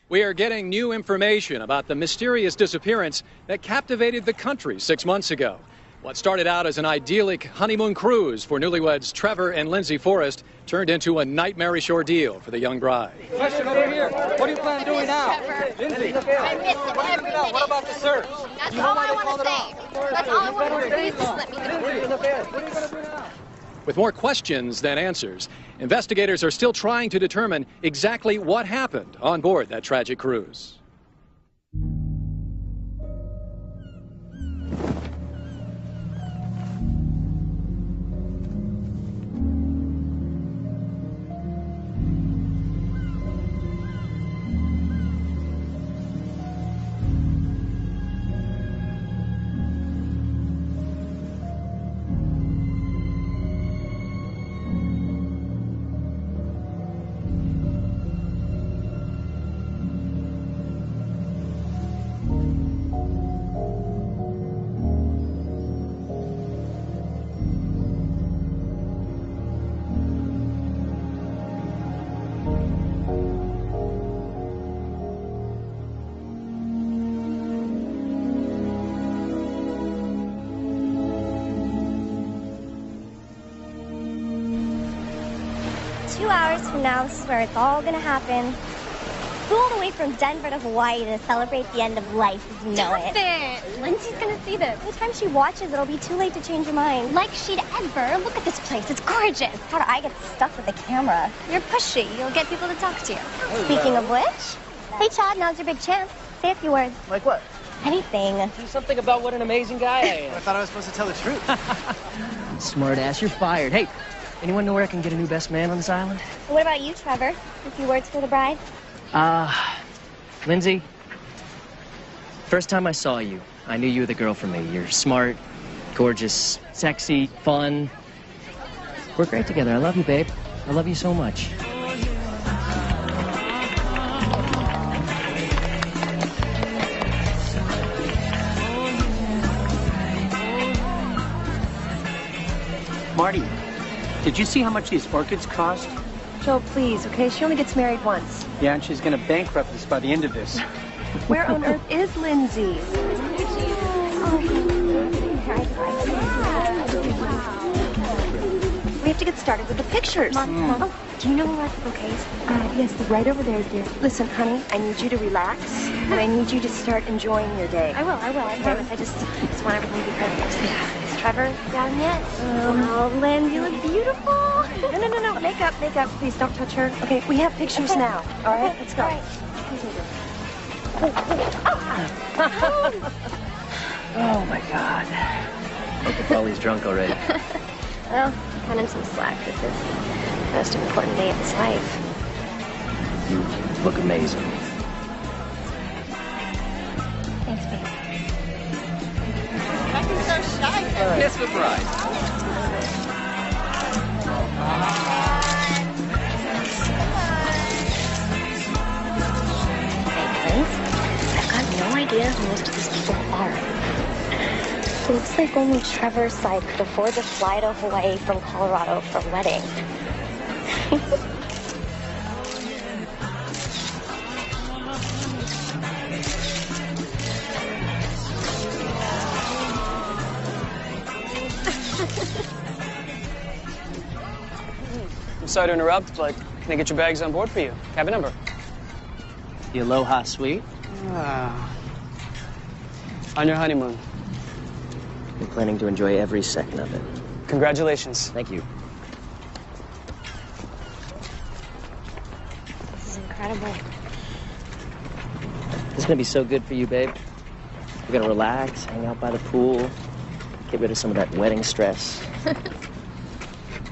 We are getting new information about the mysterious disappearance that captivated the country 6 months ago. What started out as an idyllic honeymoon cruise for newlyweds Trevor and Lindsay Forrest turned into a nightmarish ordeal for the young bride. Question over here. What do you plan on doing now? Lindsay, what about the search? That's all I want to say. That's all I want to say. Just let me know. What are you going to do now? With more questions than answers, investigators are still trying to determine exactly what happened on board that tragic cruise. 2 hours from now, this is where it's all gonna happen. Flew all the way from Denver to Hawaii to celebrate the end of life as we know it. Stop it! Lindsay's gonna see this. By the time she watches, it'll be too late to change her mind. Like she'd ever. Look at this place. It's gorgeous. How do I get stuck with the camera? You're pushy. You'll get people to talk to you. Speaking of which, hey Chad, now's your big chance. Say a few words. Like what? Anything. Do something about what an amazing guy I am. I thought I was supposed to tell the truth. Smart ass, you're fired. Hey, anyone know where I can get a new best man on this island? And what about you, Trevor? A few words for the bride? Lindsay, first time I saw you, I knew you were the girl for me. You're smart, gorgeous, sexy, fun. We're great together. I love you, babe. I love you so much. Marty, did you see how much these orchids cost? Joe, please, okay? She only gets married once. Yeah, and she's going to bankrupt us by the end of this. Where on earth is Lindsay? We have to get started with the pictures. Oh, do you know where the bouquets? Yes, right over there, dear. Listen, honey, I need you to relax, and I need you to start enjoying your day. I will, I promise. I just want everything to be perfect. Yeah. Is Trevor down yet? Oh, Lynn, you look beautiful. No. Makeup. Please don't touch her. Okay, we have pictures now. All right, let's go. All right. Oh, my God. Hope the Polly's drunk already. Well, cut him some slack. This is the most important day of his life. You look amazing. Thanks, babe. Kiss the bride. I've got no idea who most of these people are. It looks like only Trevor's side could afford to fly to Hawaii from Colorado for a wedding. I'm sorry to interrupt, but can I get your bags on board for you? Cabin number. The Aloha Suite. On your honeymoon. I'm planning to enjoy every second of it. Congratulations. Thank you. This is incredible. This is going to be so good for you, babe. We're going to relax, hang out by the pool, get rid of some of that wedding stress.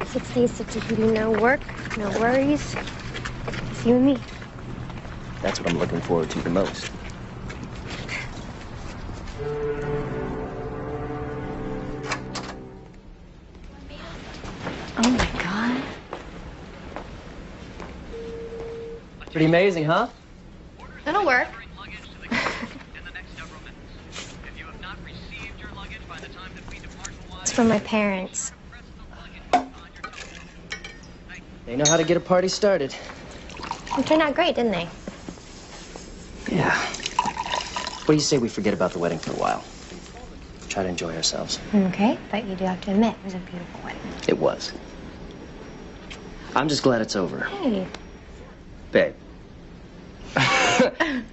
6 days to Tahiti, no work, no worries. It's you and me. That's what I'm looking forward to the most. Oh, my God. Pretty amazing, huh? That'll work. It's from my parents. They know how to get a party started. It turned out great, didn't they? Yeah. What do you say we forget about the wedding for a while? Try to enjoy ourselves. Okay, but you do have to admit, it was a beautiful wedding. It was. I'm just glad it's over. Hey. Babe.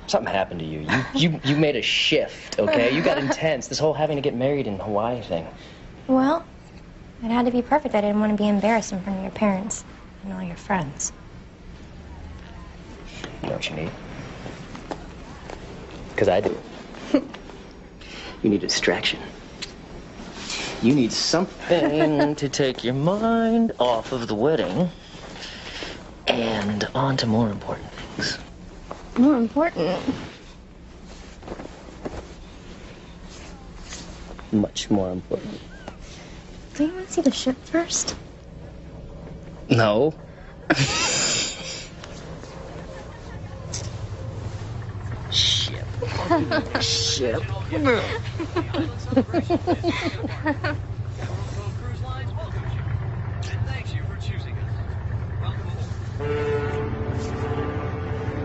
Something happened to you. You made a shift, okay? You got intense. This whole having to get married in Hawaii thing. Well, it had to be perfect. I didn't want to be embarrassed in front of your parents and all your friends. You know what you need? Because I do. You need a distraction. You need something to take your mind off of the wedding and on to more important things. More important? Much more important. Do you want to see the ship first? No. Ship. Ship.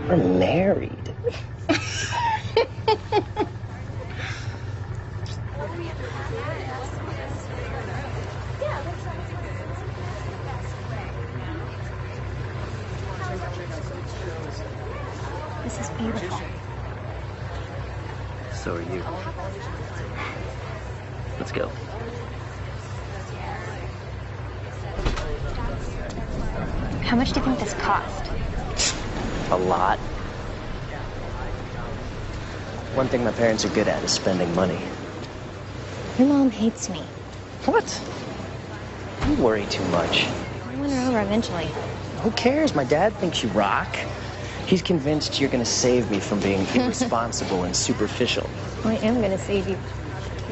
We're married. This is beautiful. So are you. Let's go. How much do you think this cost? A lot. One thing my parents are good at is spending money. Your mom hates me. What? You worry too much. I'll win her over eventually. Who cares? My dad thinks you rock. He's convinced you're gonna save me from being irresponsible and superficial. I am gonna save you.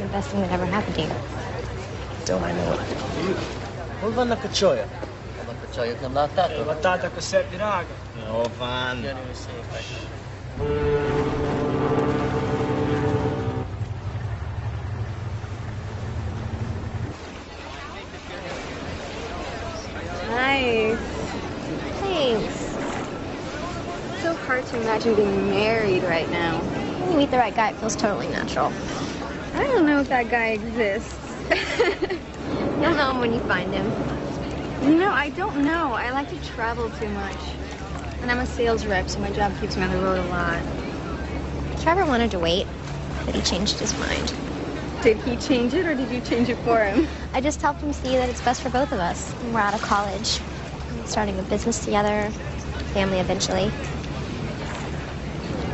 The best thing that ever happened to you. Don't I know it? Hold on na kachoya. Kachoya na lata. Batata ko set dinaga. No, van. Nice. Thanks. It's so hard to imagine being married right now. When you meet the right guy, it feels totally natural. I don't know if that guy exists. You'll know him when you find him. You know, I don't know. I like to travel too much. And I'm a sales rep, so my job keeps me on the road a lot. Trevor wanted to wait, but he changed his mind. Did he change it, or did you change it for him? I just helped him see that it's best for both of us. We're out of college, starting a business together, family eventually.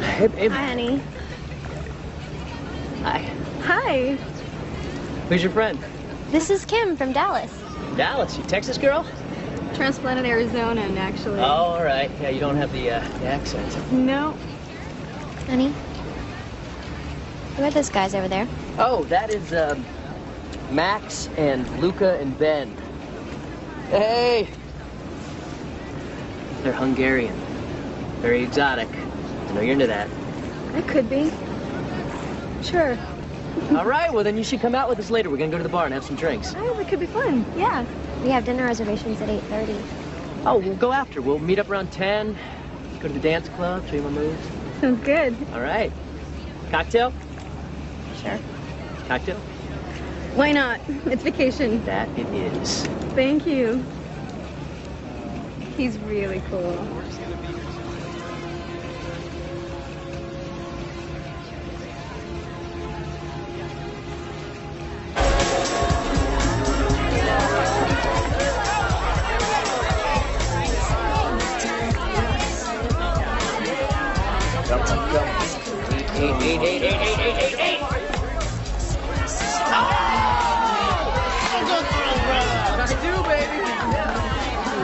Hey, babe. Hi, honey. Hi. Hi. Who's your friend? This is Kim from Dallas. Dallas. You Texas girl? Transplanted Arizonan, actually. Oh, all right. Yeah, you don't have the accent. No. Honey, who are those guys over there? Oh, that is Max and Luca and Ben. Hey. They're Hungarian. Very exotic. I know you're into that. I could be. Sure. All right, well, then you should come out with us later. We're going to go to the bar and have some drinks. Oh, it could be fun. Yeah. We have dinner reservations at 8:30. Oh, we'll go after. We'll meet up around 10, go to the dance club, show you my moves. Sounds good. All right. Cocktail? Sure. Cocktail? Why not? It's vacation. That it is. Thank you. He's really cool.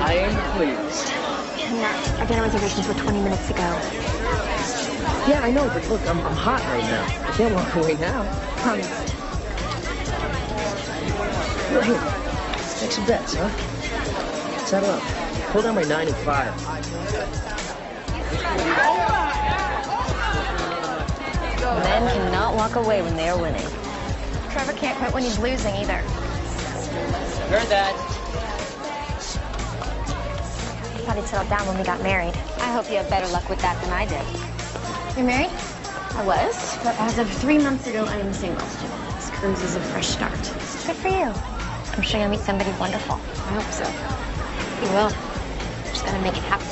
I am pleased. Our dinner reservations were 20 minutes ago. Yeah, I know, but look, I'm hot right now. I can't walk away now. Promised. Well, here, make some bets, huh? Settle up. Pull down by 9 and 5. Men cannot walk away when they are winning. Trevor can't quit when he's losing either. Heard that. I thought he'd settled down when we got married. I hope you have better luck with that than I did. You're married? I was, but as of 3 months ago, I am single. This cruise is a fresh start. Good for you. I'm sure you'll meet somebody wonderful. I hope so. You will. Just gotta make it happen.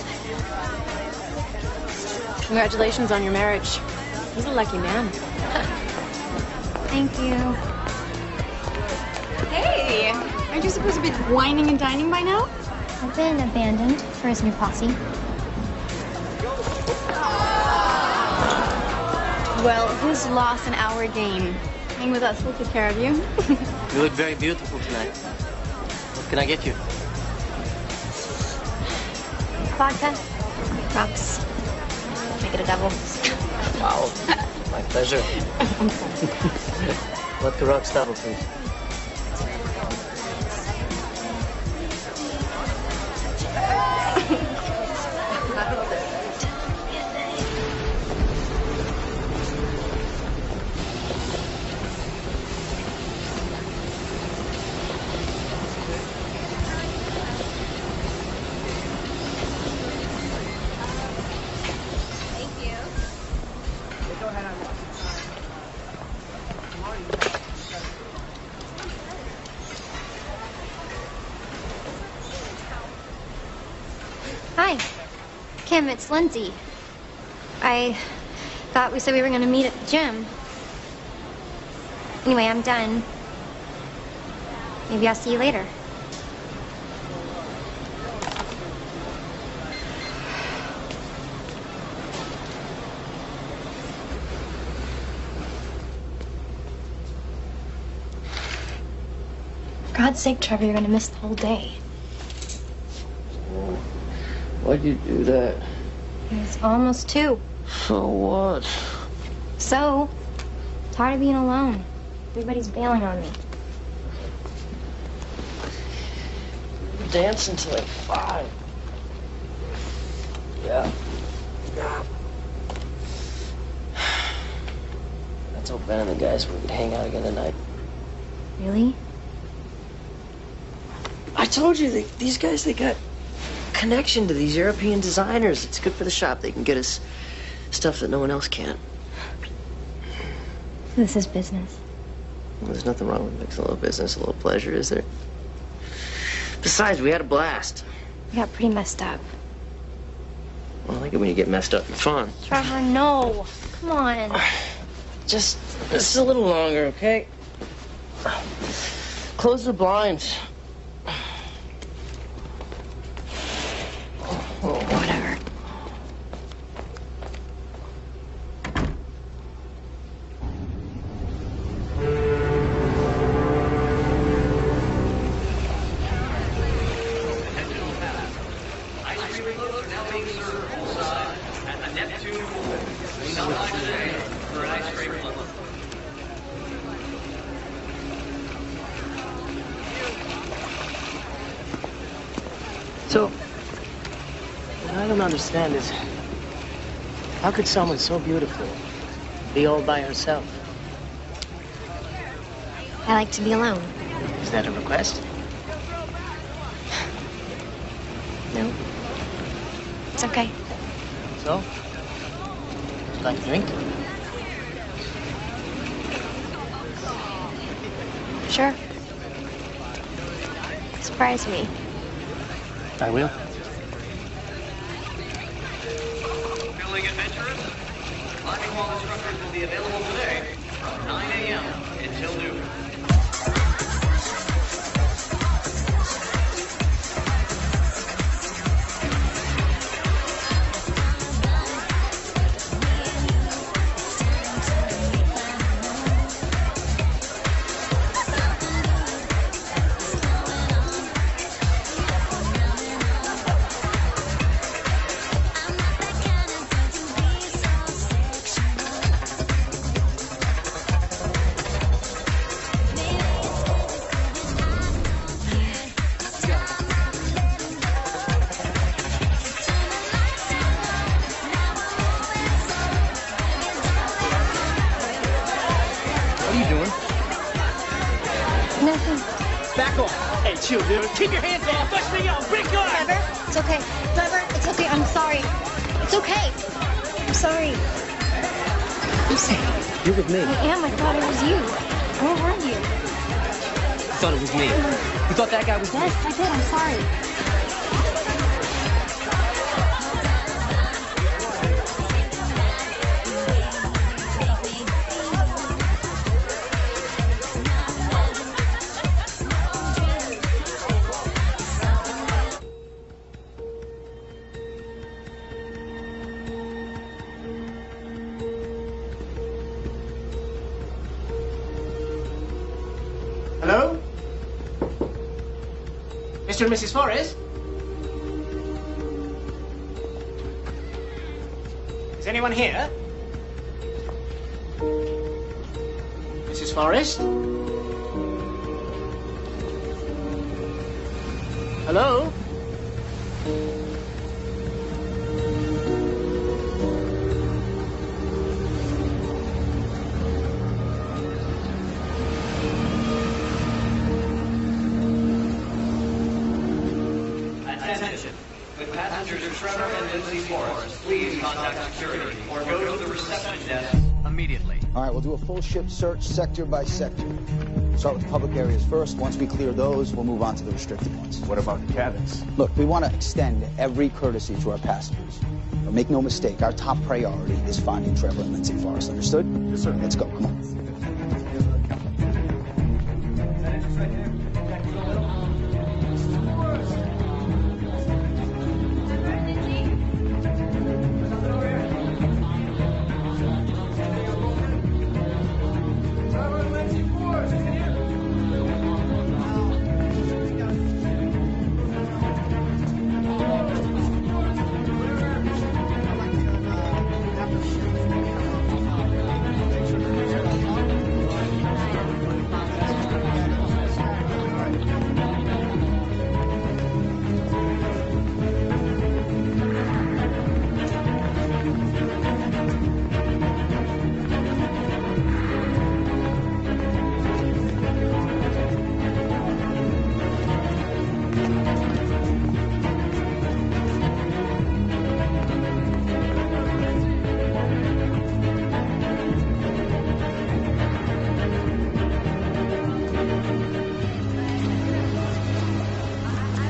Congratulations on your marriage. He's a lucky man. Thank you. Hey, aren't you supposed to be whining and dining by now? I've been abandoned for his new posse. Well, his loss and our gain. Hang with us, we'll take care of you. You look very beautiful tonight. What can I get you? Vodka. Rocks. Make it a double. Wow. My pleasure. What the rocks double, please? Hi. Kim, it's Lindsay. I thought we said we were going to meet at the gym. Anyway, I'm done. Maybe I'll see you later. For God's sake, Trevor, you're going to miss the whole day. Why'd you do that? It's almost 2. So what? So, tired of being alone. Everybody's bailing on me. We're dancing till like 5. Yeah. I told Ben and the guys we could hang out again tonight. Really? I told you, these guys, they got connection to these European designers. It's good for the shop. They can get us stuff that no one else can. This is business. Well, there's nothing wrong with mixing a little business, a little pleasure, is there? Besides, we had a blast. We got pretty messed up. Well, I like it when you get messed up and fun. Trevor, no. Come on. Just a little longer, okay? Close the blinds. Oh, whatever. So, what I don't understand is, how could someone so beautiful be all by herself? I like to be alone. Is that a request? No. It's okay. So? Would you like a drink? Sure. Surprise me. I will. Feeling adventurous? Climbing wall instructors will be available today from 9 a.m. until noon. Back off. Hey, chill, dude. Keep your hands off. Touch me up. Big gun. Trevor, it's okay. Trevor, it's okay. I'm sorry. It's okay. I'm sorry. Lucy, you're with me. I am. I thought it was you. Where were you? You thought it was me. You thought that guy was me. Yes, I did. I'm sorry. Hello? Mr. and Mrs. Forrest? Is anyone here? Mrs. Forrest? Hello? Attention. With passengers Trevor and Lindsay Forrest, please contact security or go to the reception desk immediately. All right, we'll do a full ship search sector by sector. Start with the public areas first. Once we clear those, we'll move on to the restricted ones. What about the cabins? Look, we want to extend every courtesy to our passengers. But make no mistake, our top priority is finding Trevor and Lindsay Forrest. Understood? Yes, sir. Let's go. Come on.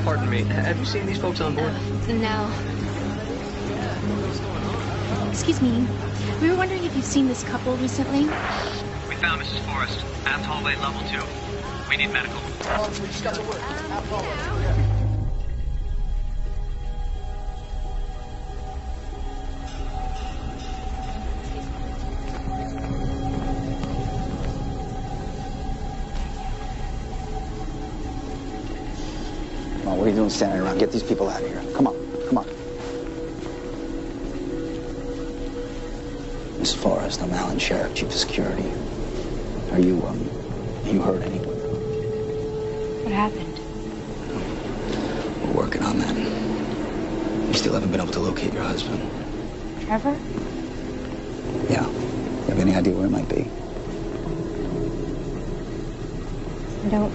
Pardon me, have you seen these folks on board? No. Excuse me. We were wondering if you've seen this couple recently. We found Mrs. Forrest. Aft hallway level 2. We need medical. We just got to work. Come on, what are you doing standing around? Get these people out of here. Come on, come on. Miss Forrest, I'm Alan Sheriff, Chief of Security. Are you hurt anyone? What happened? We're working on that. We still haven't been able to locate your husband. Trevor? Yeah. You have any idea where it might be? I don't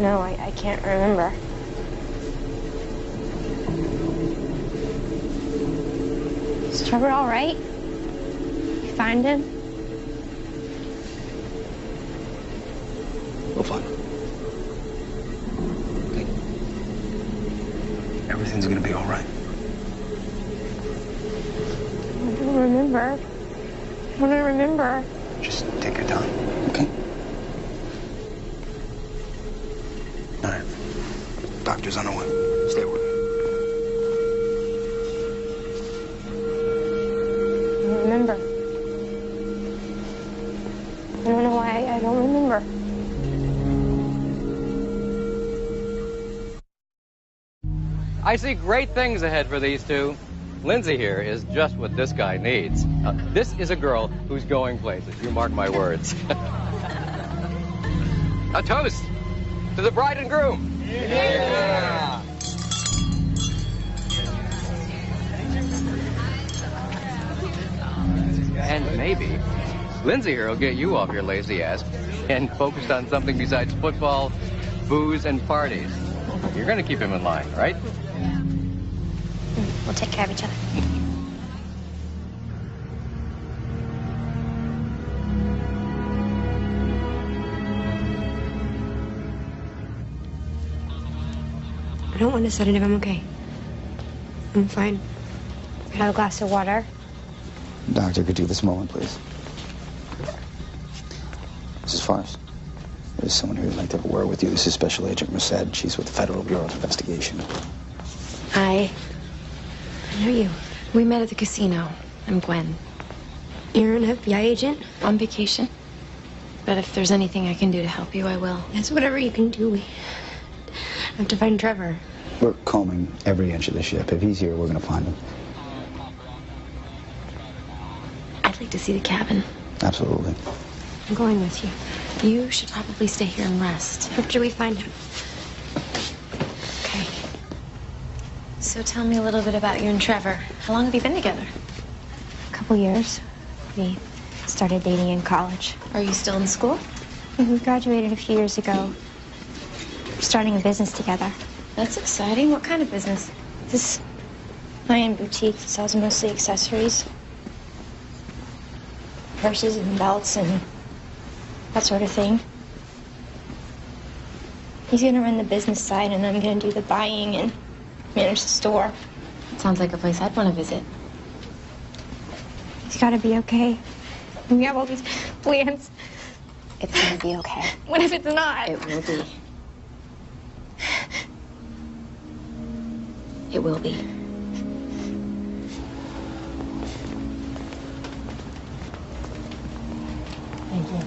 know. I can't remember. Is Trevor all right? You find him? We'll find him. Okay. Everything's gonna be all right. I don't remember. I don't remember. Just take your time, okay? All right. Doctor's on the way. Stay with me. I don't remember. I don't know why I don't remember. I see great things ahead for these two. Lindsay here is just what this guy needs. This is a girl who's going places. You mark my words. A toast to the bride and groom. Yeah. And maybe Lindsay here will get you off your lazy ass and focused on something besides football, booze, and parties. You're going to keep him in line, right? We'll take care of each other. I don't want a sedative. I'm okay. I'm fine. Have a glass of water. Doctor, could you this moment, please? Mrs. Forrest, there's someone here who'd like to have a word with you. This is Special Agent Merced. She's with the Federal Bureau of Investigation. Hi. I know you. We met at the casino. I'm Gwen. You're an FBI agent? On vacation. But if there's anything I can do to help you, I will. Yes, whatever you can do. We have to find Trevor. We're combing every inch of the ship. If he's here, we're going to find him. I'd like to see the cabin. Absolutely. I'm going with you. You should probably stay here and rest. After we find him. Okay. So tell me a little bit about you and Trevor. How long have you been together? A couple years. We started dating in college. Are you still in school? We graduated a few years ago. We're starting a business together. That's exciting. What kind of business? This high-end boutique that sells mostly accessories. Purses and belts and that sort of thing. He's gonna run the business side and I'm gonna do the buying and manage the store. Sounds like a place I'd want to visit. He's gotta be okay. We have all these plans. It's gonna be okay. What if it's not? It will be. It will be. Thank you.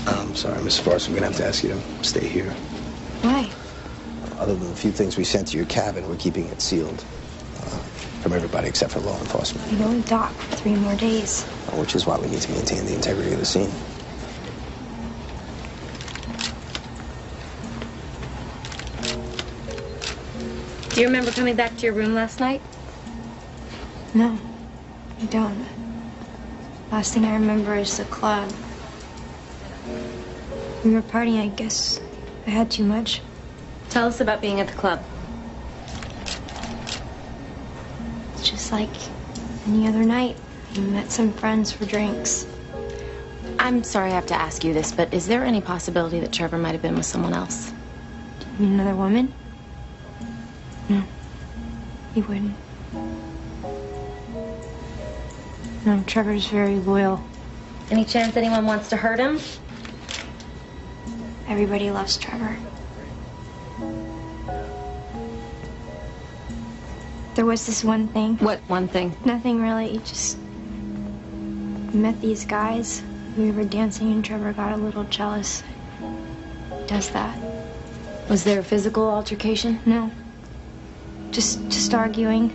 I'm sorry, Mrs. Forrest. I'm going to have to ask you to stay here. Why? Other than the few things we sent to your cabin, we're keeping it sealed from everybody except for law enforcement. We only dock for 3 more days. Which is why we need to maintain the integrity of the scene. Do you remember coming back to your room last night? No, I don't. Last thing I remember is the club. We were partying, I guess. I had too much. Tell us about being at the club. It's just like any other night. We met some friends for drinks. I'm sorry I have to ask you this, but is there any possibility that Trevor might have been with someone else? You mean another woman? No, he wouldn't. No, Trevor's very loyal. Any chance anyone wants to hurt him? Everybody loves Trevor. There was this one thing. What one thing? Nothing really, just met these guys. We were dancing and Trevor got a little jealous. He does that. Was there a physical altercation? No. Just arguing.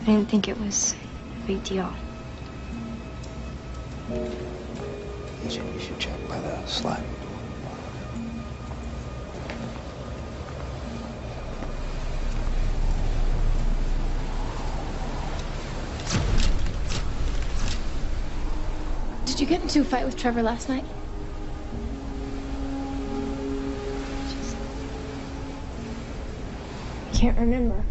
I didn't think it was a big deal. So we should check by the slide. Did you get into a fight with Trevor last night? I can't remember.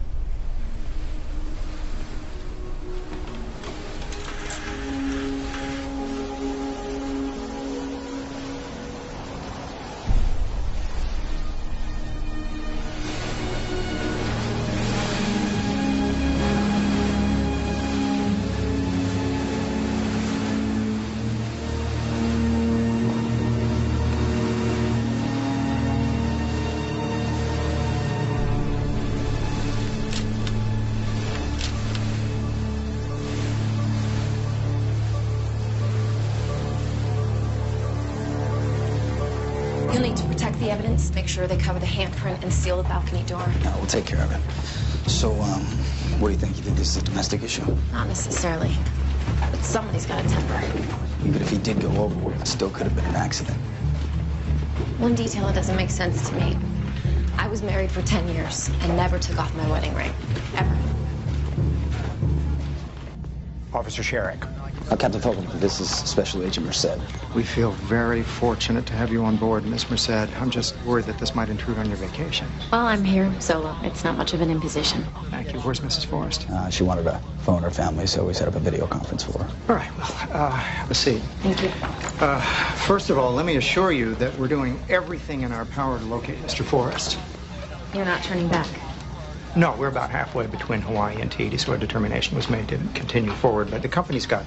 You'll need to protect the evidence, make sure they cover the handprint, and seal the balcony door. No, we'll take care of it. So, what do you think? You think this is a domestic issue? Not necessarily. But somebody's got a temper. Even if he did go overboard, it still could have been an accident. One detail that doesn't make sense to me. I was married for 10 years and never took off my wedding ring. Ever. Officer Sherrick. Captain Fulton, this is Special Agent Merced. We feel very fortunate to have you on board, Miss Merced. I'm just worried that this might intrude on your vacation. Well, I'm here solo. It's not much of an imposition. Thank you. Where's Mrs. Forrest? She wanted to phone her family, so we set up a video conference for her. All right, well, have a seat. Thank you. First of all, let me assure you that we're doing everything in our power to locate Mr. Forrest. You're not turning back. No, we're about halfway between Hawaii and Tahiti, so a determination was made to continue forward. But the company's got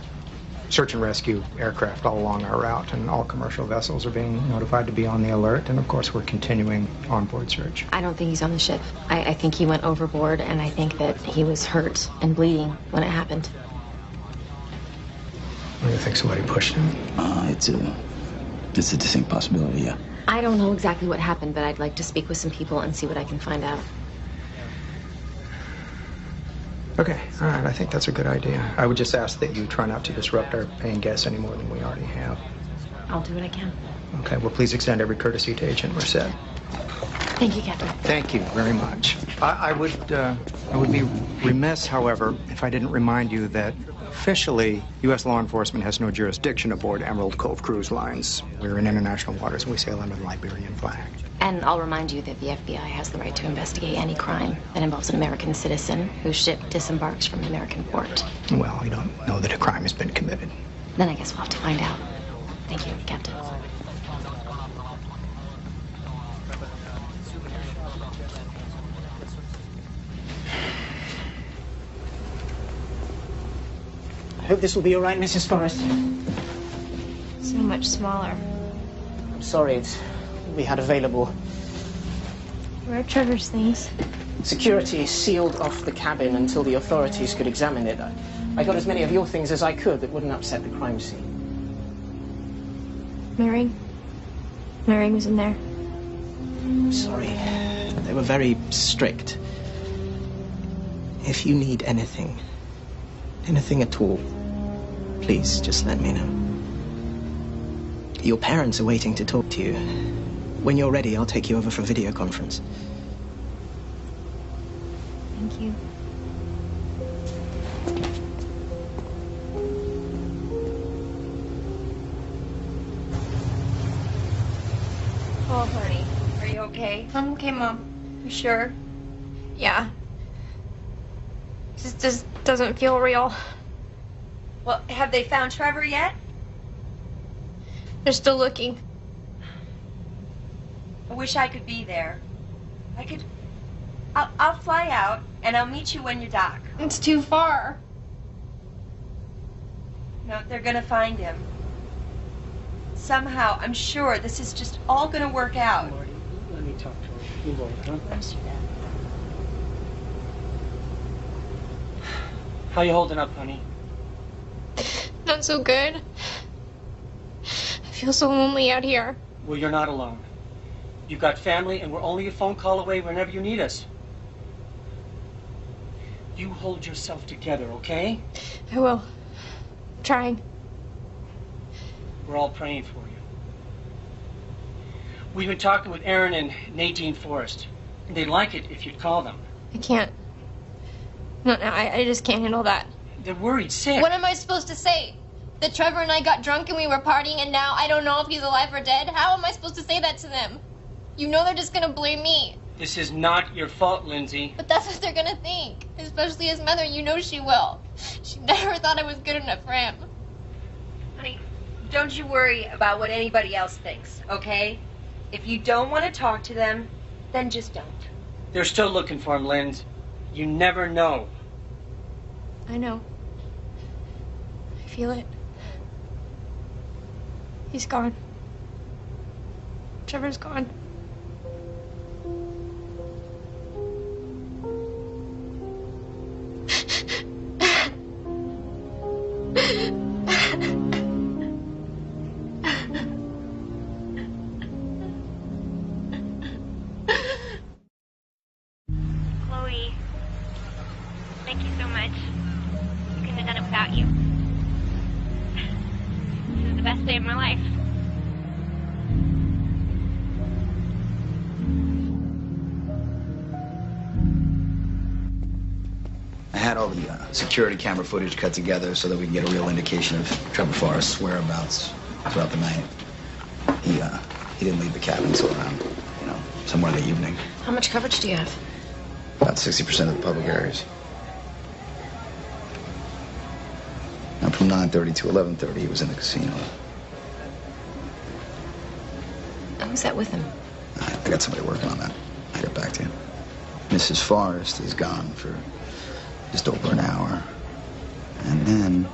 search and rescue aircraft all along our route, and all commercial vessels are being notified to be on the alert. And of course, we're continuing onboard search. I don't think he's on the ship. I think he went overboard, and I think that he was hurt and bleeding when it happened. What do you think? Somebody pushed him? It's a distinct possibility, yeah. I don't know exactly what happened, but I'd like to speak with some people and see what I can find out. Okay, all right, I think that's a good idea. I would just ask that you try not to disrupt our paying guests any more than we already have. I'll do what I can. Okay, well, please extend every courtesy to Agent Merced. Thank you, Captain. Thank you very much. I would be remiss, however, if I didn't remind you that officially, U.S. law enforcement has no jurisdiction aboard Emerald Cove Cruise Lines. We're in international waters and we sail under the Liberian flag. And I'll remind you that the FBI has the right to investigate any crime that involves an American citizen whose ship disembarks from an American port. Well, we don't know that a crime has been committed. Then I guess we'll have to find out. Thank you, Captain. I hope this will be all right, Mrs. Forrest. So much smaller. I'm sorry, it's all we had available. Where are Trevor's things? Security sealed off the cabin until the authorities could examine it. I got as many of your things as I could that wouldn't upset the crime scene. My ring? My ring was in there. I'm sorry. They were very strict. If you need anything at all, please just let me know. Your parents are waiting to talk to you. When you're ready, I'll take you over for a video conference. Thank you. Oh, honey, are you okay? I'm okay, Mom. You sure? Yeah. Just doesn't feel real. Well, have they found Trevor yet? They're still looking. I wish I could be there. I'll fly out, and I'll meet you when you dock. It's too far. No, they're gonna find him. Somehow, I'm sure this is just all gonna work out. Marty, let me talk to her. You go, huh? Let's do that. How you holding up, honey? Not so good. I feel so lonely out here. Well, you're not alone. You've got family, and we're only a phone call away whenever you need us. You hold yourself together, okay? I will. I'm trying. We're all praying for you. We've been talking with Aaron and Nadine Forrest. And they'd like it if you'd call them. I can't. No, I just can't handle that. They're worried sick. What am I supposed to say? That Trevor and I got drunk and we were partying and now I don't know if he's alive or dead? How am I supposed to say that to them? You know they're just gonna blame me. This is not your fault, Lindsay. But that's what they're gonna think. Especially his mother, you know she will. She never thought I was good enough for him. Honey, don't you worry about what anybody else thinks, okay? If you don't want to talk to them, then just don't. They're still looking for him, Linz. You never know. I know. I feel it. He's gone. Trevor's gone. Chloe, thank you so much. I couldn't have done it without you. This is the best day of my life. I had all the security camera footage cut together so that we can get a real indication of Trevor Forrest's whereabouts throughout the night. He didn't leave the cabin until around, somewhere in the evening. How much coverage do you have? About 60% of the public areas. And from 9:30 to 11:30, he was in the casino. Who's that with him? I got somebody working on that. I'll get back to you. Mrs. Forrest is gone for just over an hour. And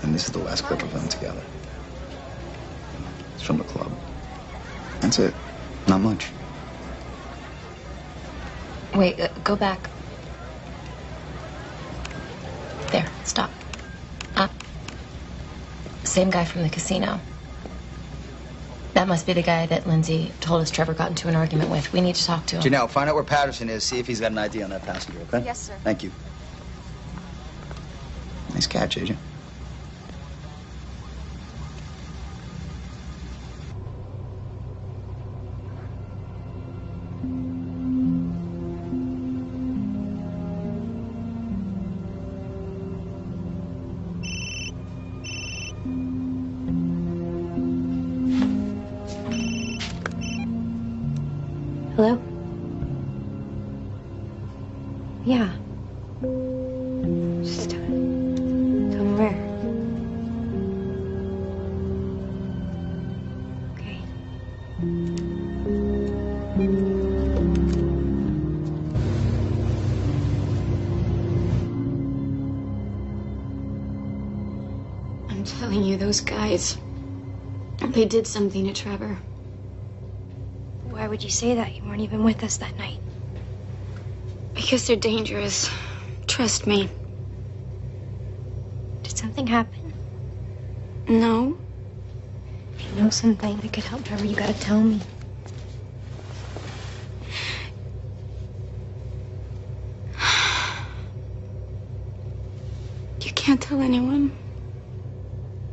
this is the last clip of them together. It's from the club. That's it. Not much. Wait, go back. There, stop. Same guy from the casino. That must be the guy that Lindsay told us Trevor got into an argument with. We need to talk to him. Janelle, find out where Patterson is. See if he's got an ID on that passenger, okay? Yes, sir. Thank you. Nice catch, Agent. Hello? Yeah. Just tell me where. Okay. I'm telling you, those guys, they did something to Trevor. Why would you say that? You weren't even with us that night. Because they're dangerous. Trust me. Did something happen? No. If you know something that could help Trevor, you gotta tell me. You can't tell anyone.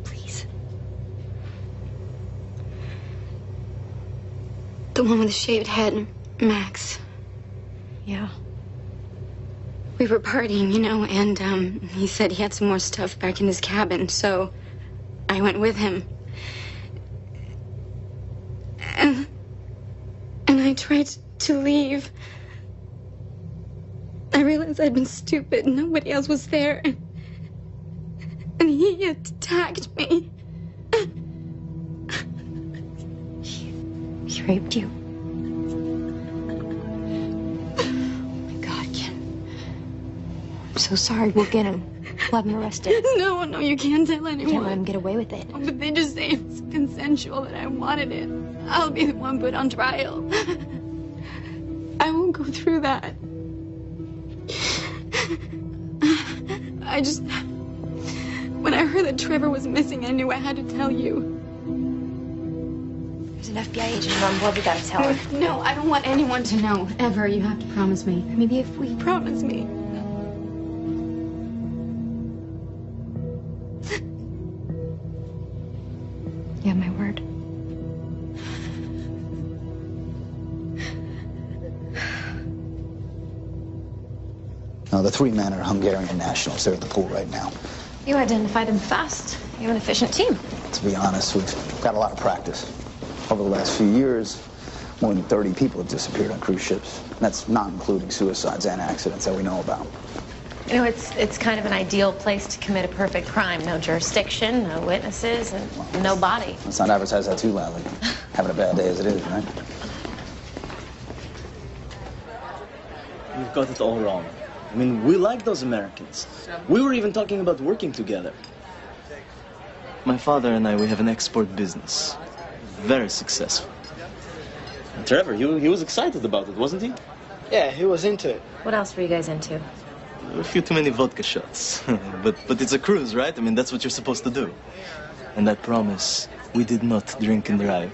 Please. The one with the shaved head, Max. Yeah. We were partying, you know, and he said he had some more stuff back in his cabin, so I went with him. And I tried to leave. I realized I'd been stupid. Nobody else was there. And he attacked me. He raped you. I'm so sorry. We'll get him. We'll have him arrested. No, you can't tell anyone. You can't let him get away with it. Oh, but they just say it's consensual, that I wanted it. I'll be the one put on trial. I won't go through that. When I heard that Trevor was missing, I knew I had to tell you. There's an FBI agent on board. We gotta tell her. No, I don't want anyone to know, ever. You have to promise me. Maybe if we... Promise me. You have my word. Now, the three men are Hungarian nationals. They're at the pool right now. You identified them fast. You have an efficient team. To be honest, we've got a lot of practice. Over the last few years, more than 30 people have disappeared on cruise ships. And that's not including suicides and accidents that we know about. You know, it's kind of an ideal place to commit a perfect crime. No jurisdiction, no witnesses, and no body. Let's not advertise that too loudly. Having a bad day as it is, right? You've got it all wrong. I mean, we like those Americans. We were even talking about working together. My father and I, we have an export business. Very successful. And Trevor, he was excited about it, wasn't he? Yeah, he was into it. What else were you guys into? A few too many vodka shots. but it's a cruise, right? I mean, that's what you're supposed to do. And I promise, we did not drink and drive.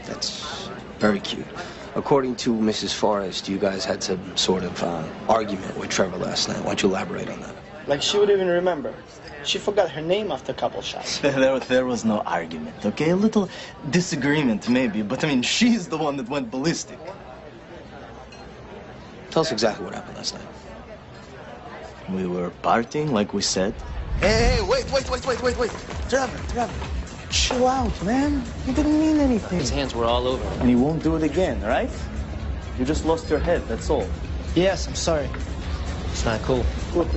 That's very cute. According to Mrs. Forrest, you guys had some sort of argument with Trevor last night. Why don't you elaborate on that? Like she would even remember. She forgot her name after a couple shots. There was no argument, okay? A little disagreement, maybe. But, I mean, she's the one that went ballistic. Tell us exactly what happened last night. We were partying, like we said. Hey, wait. Trevor. Chill out, man. He didn't mean anything. His hands were all over. And he won't do it again, right? You just lost your head, that's all. Yes, I'm sorry. It's not cool. Look.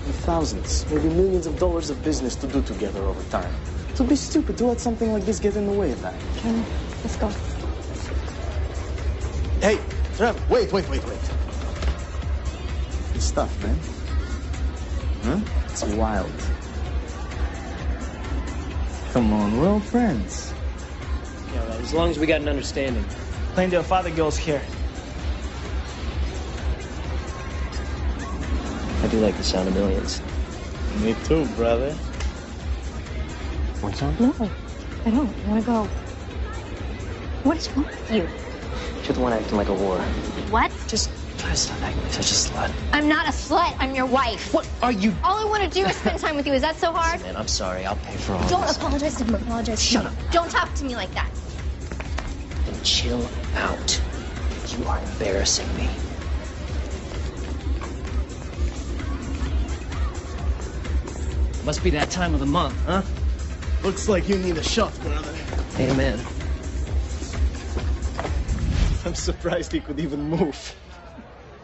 With thousands, maybe millions of dollars of business to do together over time. It would be stupid to let something like this get in the way of that. Ken, let's go. Hey, Trevor, wait. Good stuff, man. Huh? It's wild. Come on, we're all friends. Yeah, well, as long as we got an understanding. Glendale, father girl's here. I do like the sound of millions. Me too, brother. What's up? No, I don't. I want to go. What is wrong with you? You're the one acting like a whore. What? Just try to stop acting like such a slut. I'm not a slut. I'm your wife. What are you? All I want to do is spend time with you. Is that so hard? Listen, man, I'm sorry. I'll pay for all Don't this. apologize to him. Apologize to Shut me. up. Don't talk to me like that. Then chill out. You are embarrassing me. Must be that time of the month, huh? Looks like you need a shot, brother. Amen. I'm surprised he could even move.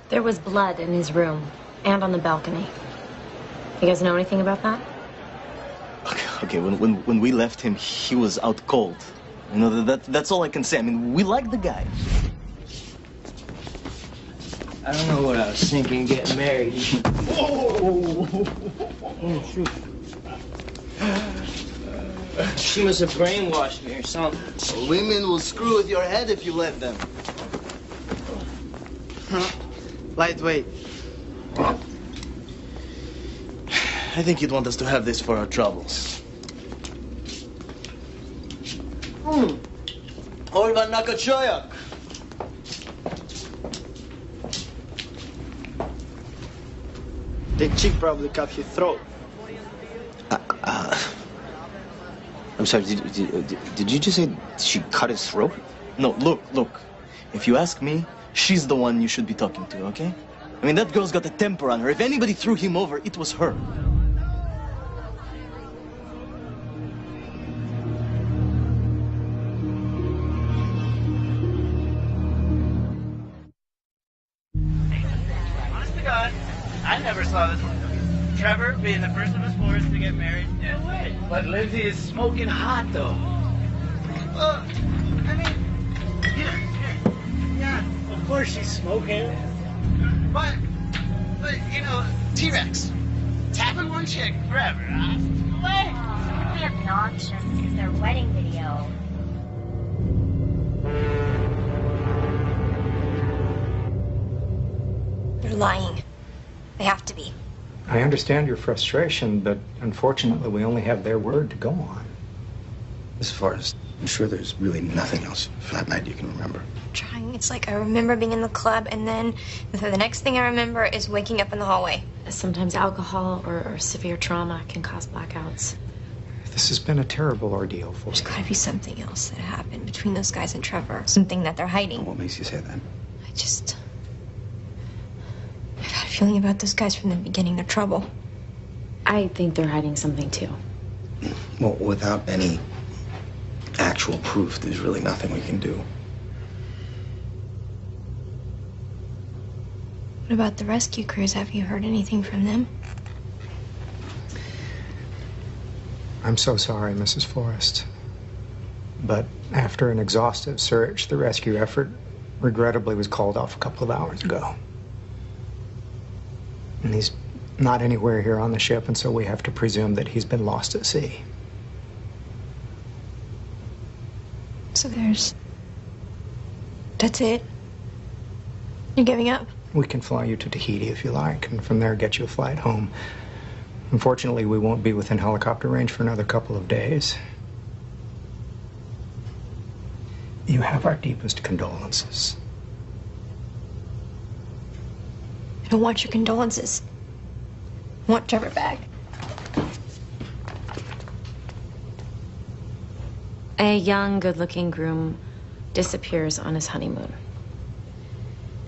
There was blood in his room and on the balcony. You guys know anything about that? Okay, when we left him, he was out cold. You know, that's all I can say. I mean, we like the guy. I don't know what I was thinking getting married. Oh, shoot. She must have brainwashed me or something. Women will screw with your head if you let them. Lightweight. I think you'd want us to have this for our troubles. Orban Nakachoyak. The chick probably cut his throat. I'm sorry, did you just say she cut his throat? No, look. If you ask me, she's the one you should be talking to, okay? I mean, that girl's got a temper on her. If anybody threw him over, it was her. Honest to God, I never saw this one. Trevor being the first of his fours to get married. No way. But Lindsay is smoking hot, though. Well, I mean, yeah, of course she's smoking. But you know, T-Rex, tapping one chick forever, huh? What? It's really obnoxious. It's their wedding video. They're lying. They have to be. I understand your frustration, but unfortunately, we only have their word to go on. As far as I'm sure there's really nothing else from that night you can remember. Trying. It's like I remember being in the club, and then the next thing I remember is waking up in the hallway. Sometimes alcohol or severe trauma can cause blackouts. This has been a terrible ordeal for There's you. got to be something else that happened between those guys and Trevor. Something that they're hiding. What makes you say that? I've had a feeling about those guys from the beginning. They're trouble. I think they're hiding something too. Well, without any actual proof, there's really nothing we can do. What about the rescue crews? Have you heard anything from them? I'm so sorry, Mrs. Forrest. But after an exhaustive search, the rescue effort regrettably was called off a couple of hours ago. And he's not anywhere here on the ship, and so we have to presume that he's been lost at sea. So that's it? You're giving up? We can fly you to Tahiti if you like, and from there get you a flight home. Unfortunately, we won't be within helicopter range for another couple of days. You have our deepest condolences. I don't want your condolences. I want Trevor back. A young, good-looking groom disappears on his honeymoon.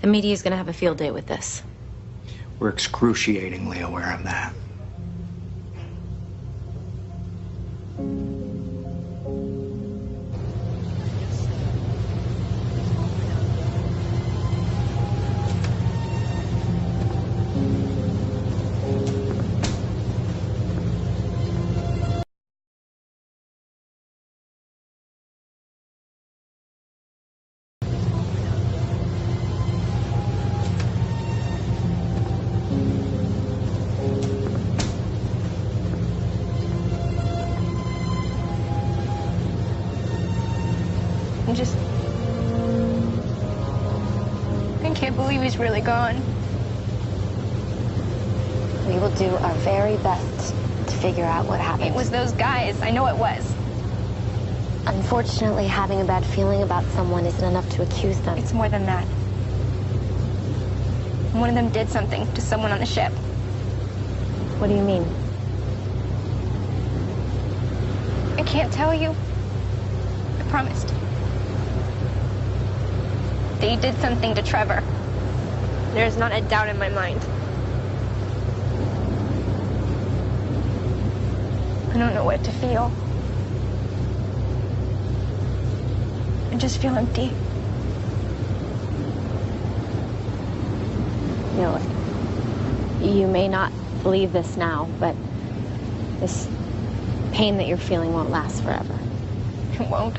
The media is going to have a field day with this. We're excruciatingly aware of that. I can't believe he's really gone. We will do our very best to figure out what happened. It was those guys. I know it was. Unfortunately, having a bad feeling about someone isn't enough to accuse them. It's more than that. One of them did something to someone on the ship. What do you mean? I can't tell you. I promised. They did something to Trevor. There's not a doubt in my mind. I don't know what to feel. I just feel empty. You know, you may not believe this now, but this pain that you're feeling won't last forever. It won't.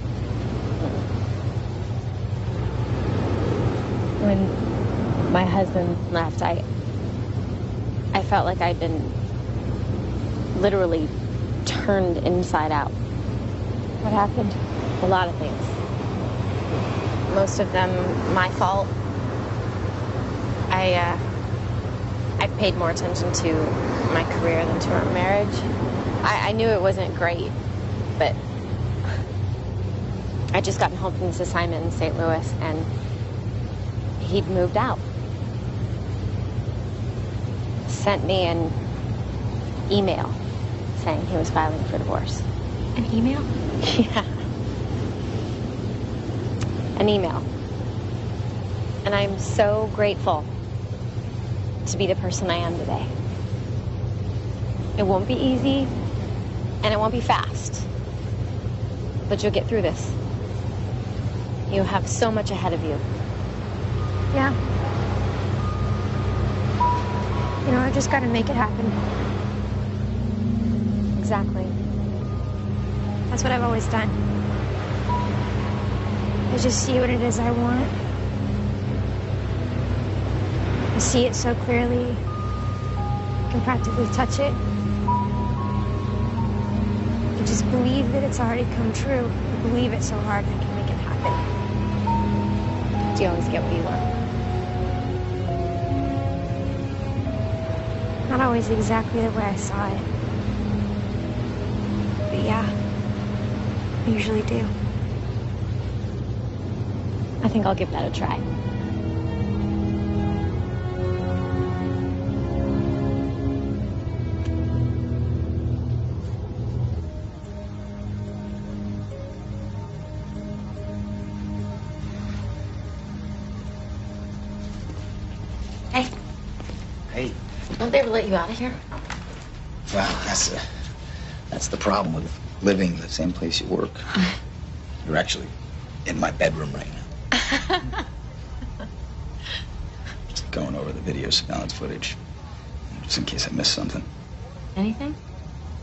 When my husband left, I felt like I'd been literally turned inside out. What happened? A lot of things. Most of them my fault. I paid more attention to my career than to our marriage. I knew it wasn't great, but I'd just gotten home from this assignment in St. Louis, and he'd moved out. Sent me an email saying he was filing for divorce. An email? Yeah. An email. And I'm so grateful to be the person I am today. It won't be easy, and it won't be fast, but you'll get through this. You have so much ahead of you. Yeah. You know, I just gotta make it happen. Exactly. That's what I've always done. I just see what it is I want. I see it so clearly. I can practically touch it. I just believe that it's already come true. I believe it so hard I can make it happen. Do you always get what you want? Not always exactly the way I saw it. But yeah, I usually do. I think I'll give that a try. Hey. Hey. Won't they ever let you out of here? Well, that's the problem with living in the same place you work. You're actually in my bedroom right now. Just going over the video surveillance footage, just in case I missed something. Anything?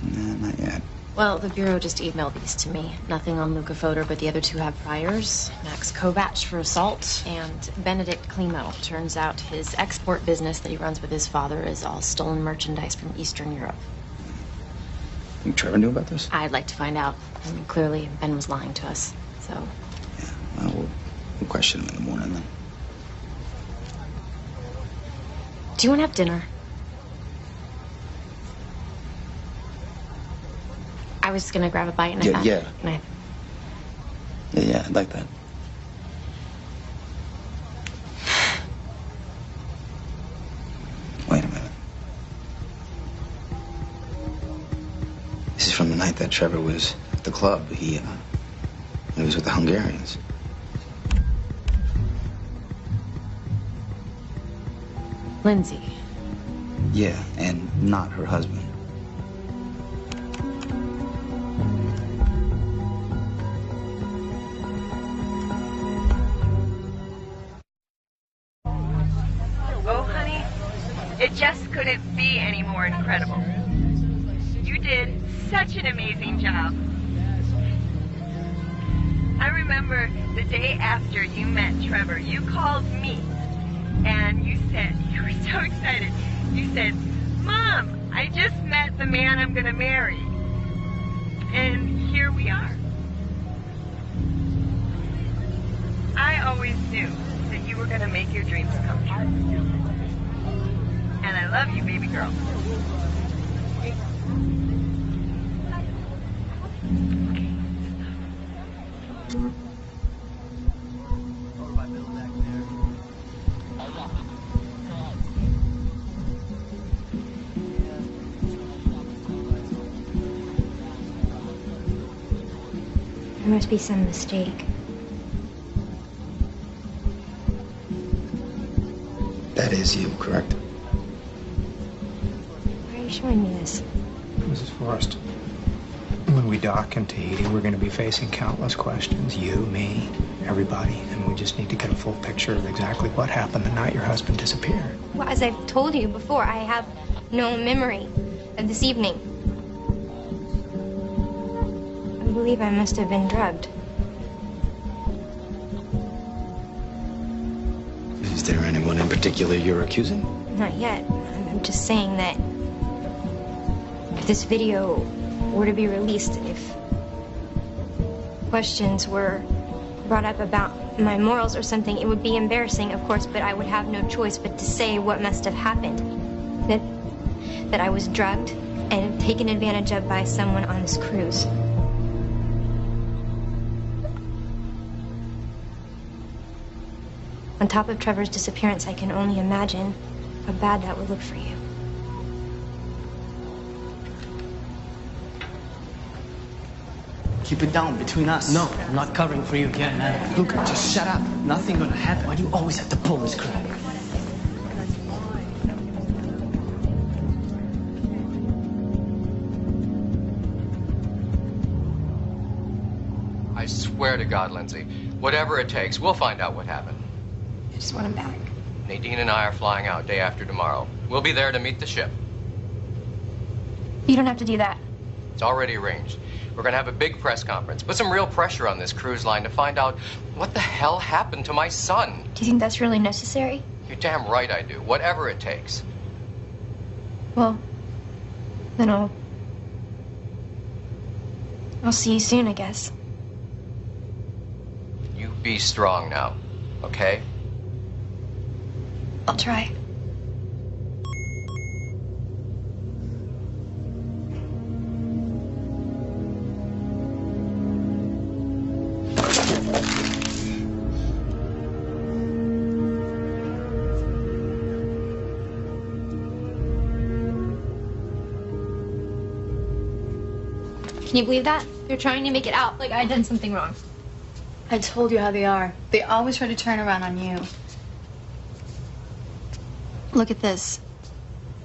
Nah, not yet. Well, the Bureau just emailed these to me. Nothing on Luca Fodor, but the other two have priors. Max Kovach for assault and Benedict Klimo. Turns out his export business that he runs with his father is all stolen merchandise from Eastern Europe. Think Trevor knew about this? I'd like to find out. I mean, clearly, Ben was lying to us, so... Yeah, well, we'll question him in the morning then. Do you want to have dinner? I was gonna grab a bite and I thought... Yeah. Can I... Yeah, I'd like that. Wait a minute. This is from the night that Trevor was at the club. He was with the Hungarians. Lindsay. Yeah, and not her husband. Oh, honey, it just couldn't be any more incredible. You did such an amazing job. I remember the day after you met Trevor, you called me and you said, you were so excited. You said, Mom, I just met the man I'm gonna marry. And here we are. knew that you were going to make your dreams come true. And I love you, baby girl. There must be some mistake. That is you, correct? Why are you showing me this? Mrs. Forrest, when we dock in Tahiti, we're going to be facing countless questions. You, me, everybody. And we just need to get a full picture of exactly what happened the night your husband disappeared. Well, as I've told you before, I have no memory of this evening. I believe I must have been drugged. Is there anyone in particular you're accusing? Not yet. I'm just saying that if this video were to be released, if questions were brought up about my morals or something, it would be embarrassing, of course, but I would have no choice but to say what must have happened. That I was drugged and taken advantage of by someone on this cruise. On top of Trevor's disappearance, I can only imagine how bad that would look for you. Keep it down between us. No, I'm not covering for you again, man. Luca, just shut up. Nothing gonna happen. Why do you always have to pull this crap? I swear to God, Lindsay, whatever it takes, we'll find out what happened. I just want him back. Nadine and I are flying out day after tomorrow. We'll be there to meet the ship. You don't have to do that. It's already arranged. We're going to have a big press conference. Put some real pressure on this cruise line to find out what the hell happened to my son. Do you think that's really necessary? You're damn right I do. Whatever it takes. Well, then I'll see you soon, I guess. You be strong now, okay? I'll try. Can you believe that? They're trying to make it out like I done something wrong. I told you how they are. They always try to turn around on you. Look at this.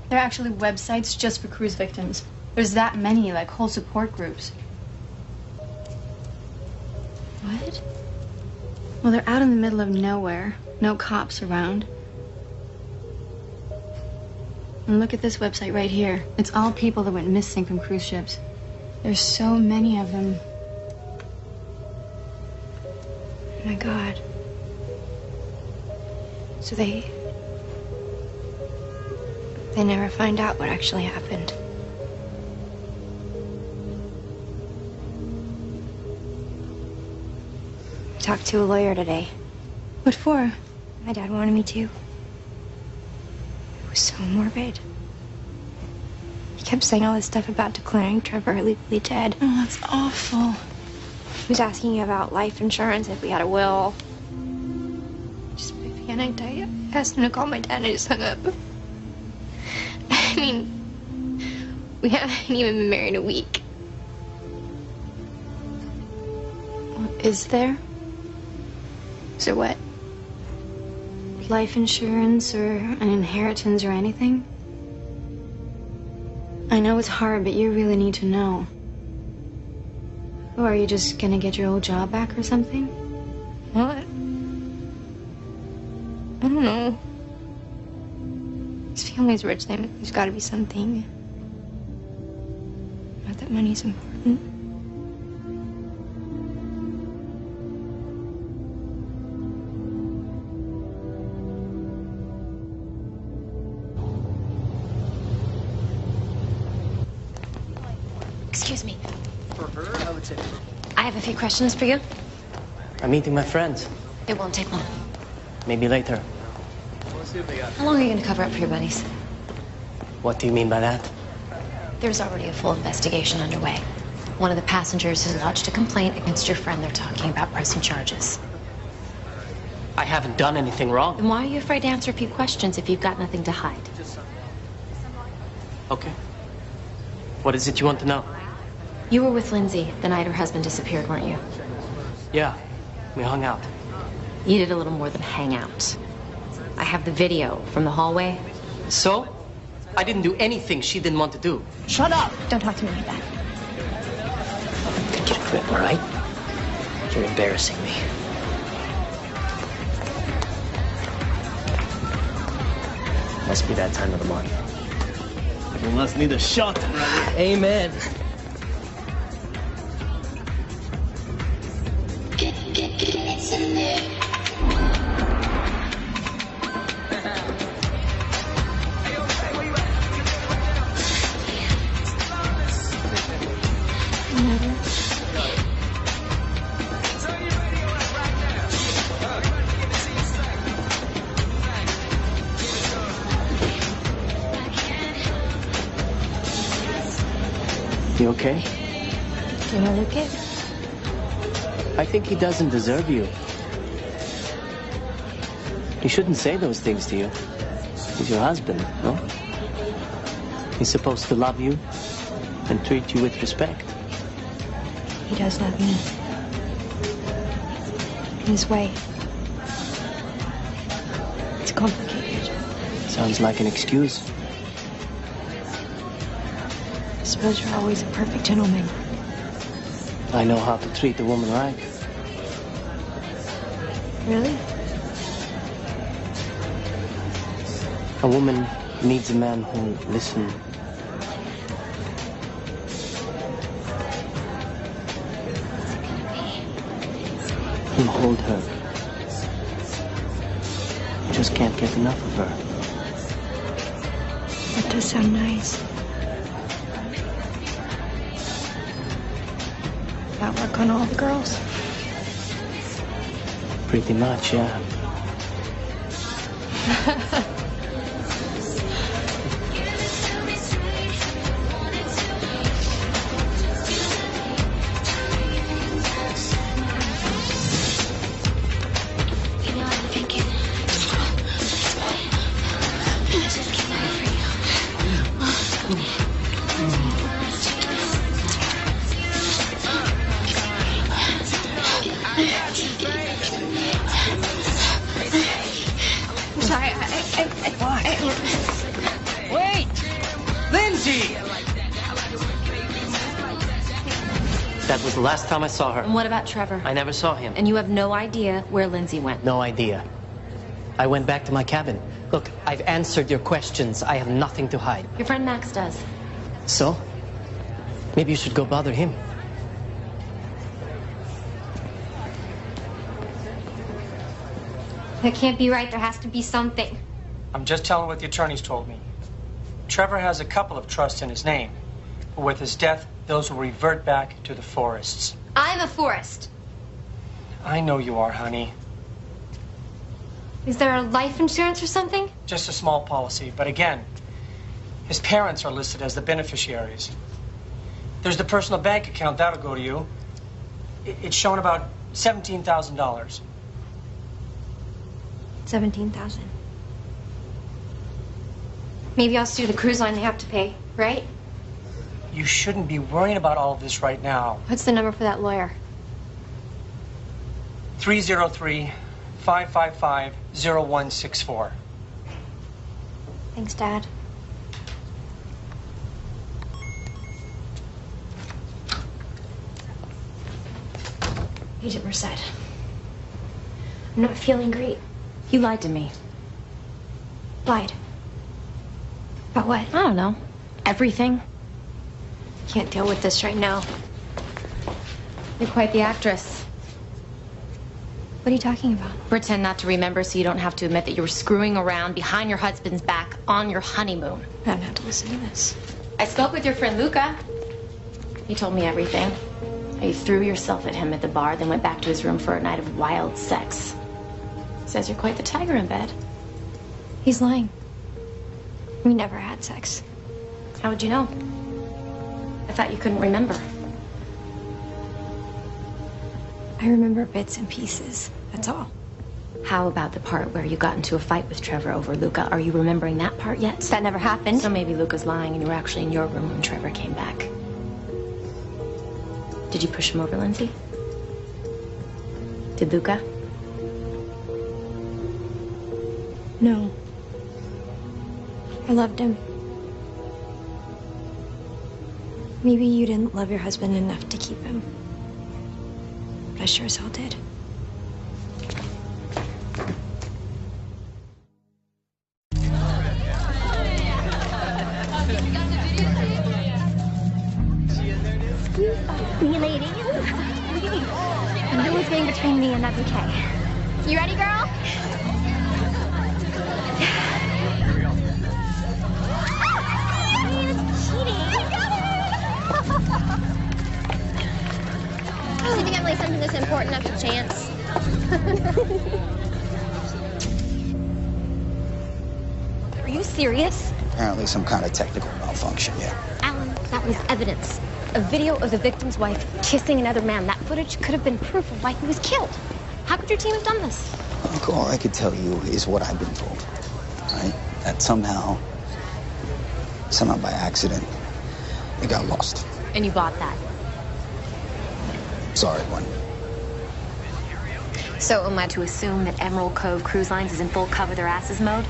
They're actually websites just for cruise victims. There's that many, like whole support groups. What? Well, they're out in the middle of nowhere. No cops around. And look at this website right here. It's all people that went missing from cruise ships. There's so many of them. Oh my God. So they never find out what actually happened. I talked to a lawyer today. What for? My dad wanted me to. It was so morbid. He kept saying all this stuff about declaring Trevor legally dead. Oh, that's awful. He was asking about life insurance, if we had a will. Just panicked. I asked him to call my dad and I just hung up. I mean, we haven't even been married a week. Is there? Is there what? Life insurance or an inheritance or anything? I know it's hard, but you really need to know. Or are you just gonna get your old job back or something? What? I don't know. His family's rich, then there's gotta be something. Not that money's important. Excuse me. For her, I would say. I have a few questions for you. I'm meeting my friends. It won't take long. Maybe later. How long are you going to cover up for your buddies? What do you mean by that? There's already a full investigation underway. One of the passengers has lodged a complaint against your friend. They're talking about pressing charges. I haven't done anything wrong. Then why are you afraid to answer a few questions if you've got nothing to hide? Okay. What is it you want to know? You were with Lindsay the night her husband disappeared, weren't you? Yeah, we hung out. You did a little more than hang out. I have the video from the hallway. So? I didn't do anything she didn't want to do. Shut up! Don't talk to me like that. Get a grip, all right? You're embarrassing me. Must be that time of the month. You must need a shot, brother. Amen. It's in there. You okay? Do I look it? I think he doesn't deserve you. He shouldn't say those things to you. He's your husband, no? He's supposed to love you and treat you with respect. He does love me. In his way. It's complicated. Sounds like an excuse. I suppose you're always a perfect gentleman. I know how to treat a woman right. Really? A woman needs a man who'll listen. He'll hold her. You just can't get enough of her. That does sound nice. That work on all the girls? Pretty much, yeah. Wait! Lindsay! That was the last time I saw her. And what about Trevor? I never saw him. And you have no idea where Lindsay went? No idea. I went back to my cabin. Look, I've answered your questions. I have nothing to hide. Your friend Max does. So? Maybe you should go bother him. That can't be right. There has to be something. I'm just telling what the attorneys told me. Trevor has a couple of trusts in his name, but with his death, those will revert back to the Forests. I'm a Forrest. I know you are, honey. Is there a life insurance or something? Just a small policy, but again, his parents are listed as the beneficiaries. There's the personal bank account, that'll go to you. It's shown about $17,000. 17,000. Maybe I'll sue the cruise line. They have to pay, right? You shouldn't be worrying about all of this right now. What's the number for that lawyer? 303-555-0164. Thanks, Dad. Agent Merced. I'm not feeling great. You lied to me. Lied. About what? I don't know. Everything. Can't deal with this right now. You're quite the actress. What are you talking about? Pretend not to remember so you don't have to admit that you were screwing around behind your husband's back on your honeymoon. I don't have to listen to this. I spoke with your friend Luca. He told me everything. How you threw yourself at him at the bar, then went back to his room for a night of wild sex. Says you're quite the tiger in bed. He's lying. We never had sex. How would you know? I thought you couldn't remember. I remember bits and pieces, that's all. How about the part where you got into a fight with Trevor over Luca? Are you remembering that part yet? That never happened. So maybe Luca's lying and you were actually in your room when Trevor came back. Did you push him over, Lindsay? Did Luca? No. I loved him. Maybe you didn't love your husband enough to keep him. But I sure as hell did. Me ladies. And who is getting between me and that bouquet? You ready, girl? Do you think I'm like something that's important enough to chance? Are you serious? Apparently some kind of technical malfunction, yeah. Alan, that was evidence. A video of the victim's wife kissing another man. That footage could have been proof of why he was killed. How could your team have done this? Look, all I could tell you is what I've been told, right? That somehow by accident, it got lost. And you bought that? Sorry, one. So am I to assume that Emerald Cove Cruise Lines is in full cover their asses mode?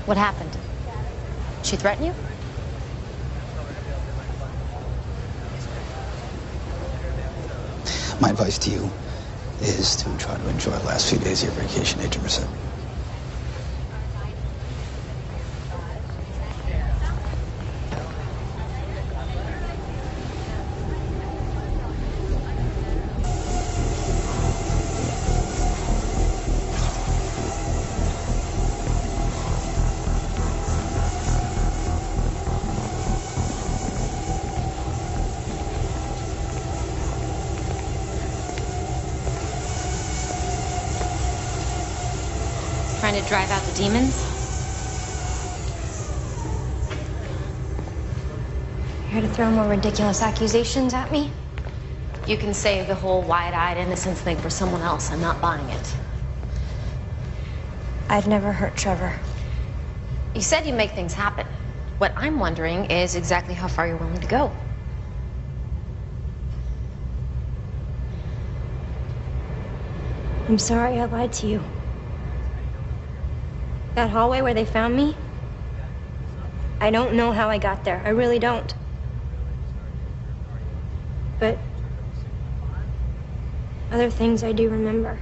What happened? She threaten you? My advice to you is to try to enjoy the last few days of your vacation, Agent Merced. Trying to drive out the demons? Here to throw more ridiculous accusations at me? You can save the whole wide-eyed innocence thing for someone else. I'm not buying it. I'd never hurt Trevor. You said you'd make things happen. What I'm wondering is exactly how far you're willing to go. I'm sorry I lied to you. That hallway where they found me, I don't know how I got there. I really don't. But other things I do remember.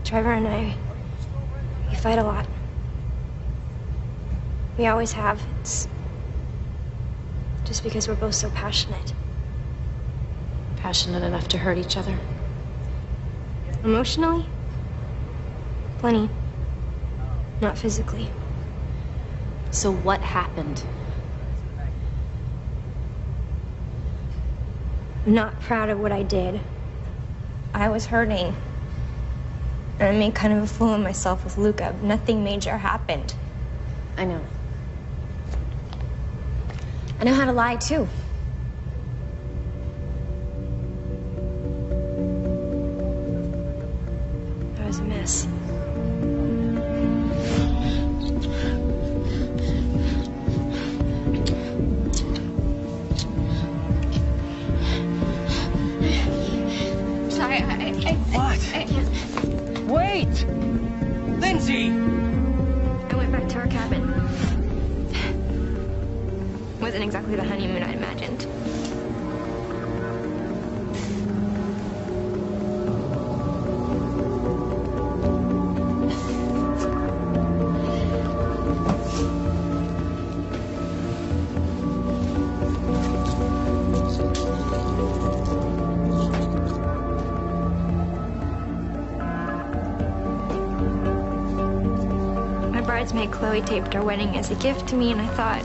Trevor and I, we fight a lot. We always have. It's just because we're both so passionate. Passionate enough to hurt each other? Emotionally? Plenty. Not physically. So what happened? I'm not proud of what I did. I was hurting. And I made kind of a fool of myself with Luca. Nothing major happened. I know. I know how to lie, too. That was a mess. Sorry, What? Wait! Lindsay! I went back to our cabin. Wasn't exactly the honeymoon I imagined. My bridesmaid Chloe taped our wedding as a gift to me, and I thought,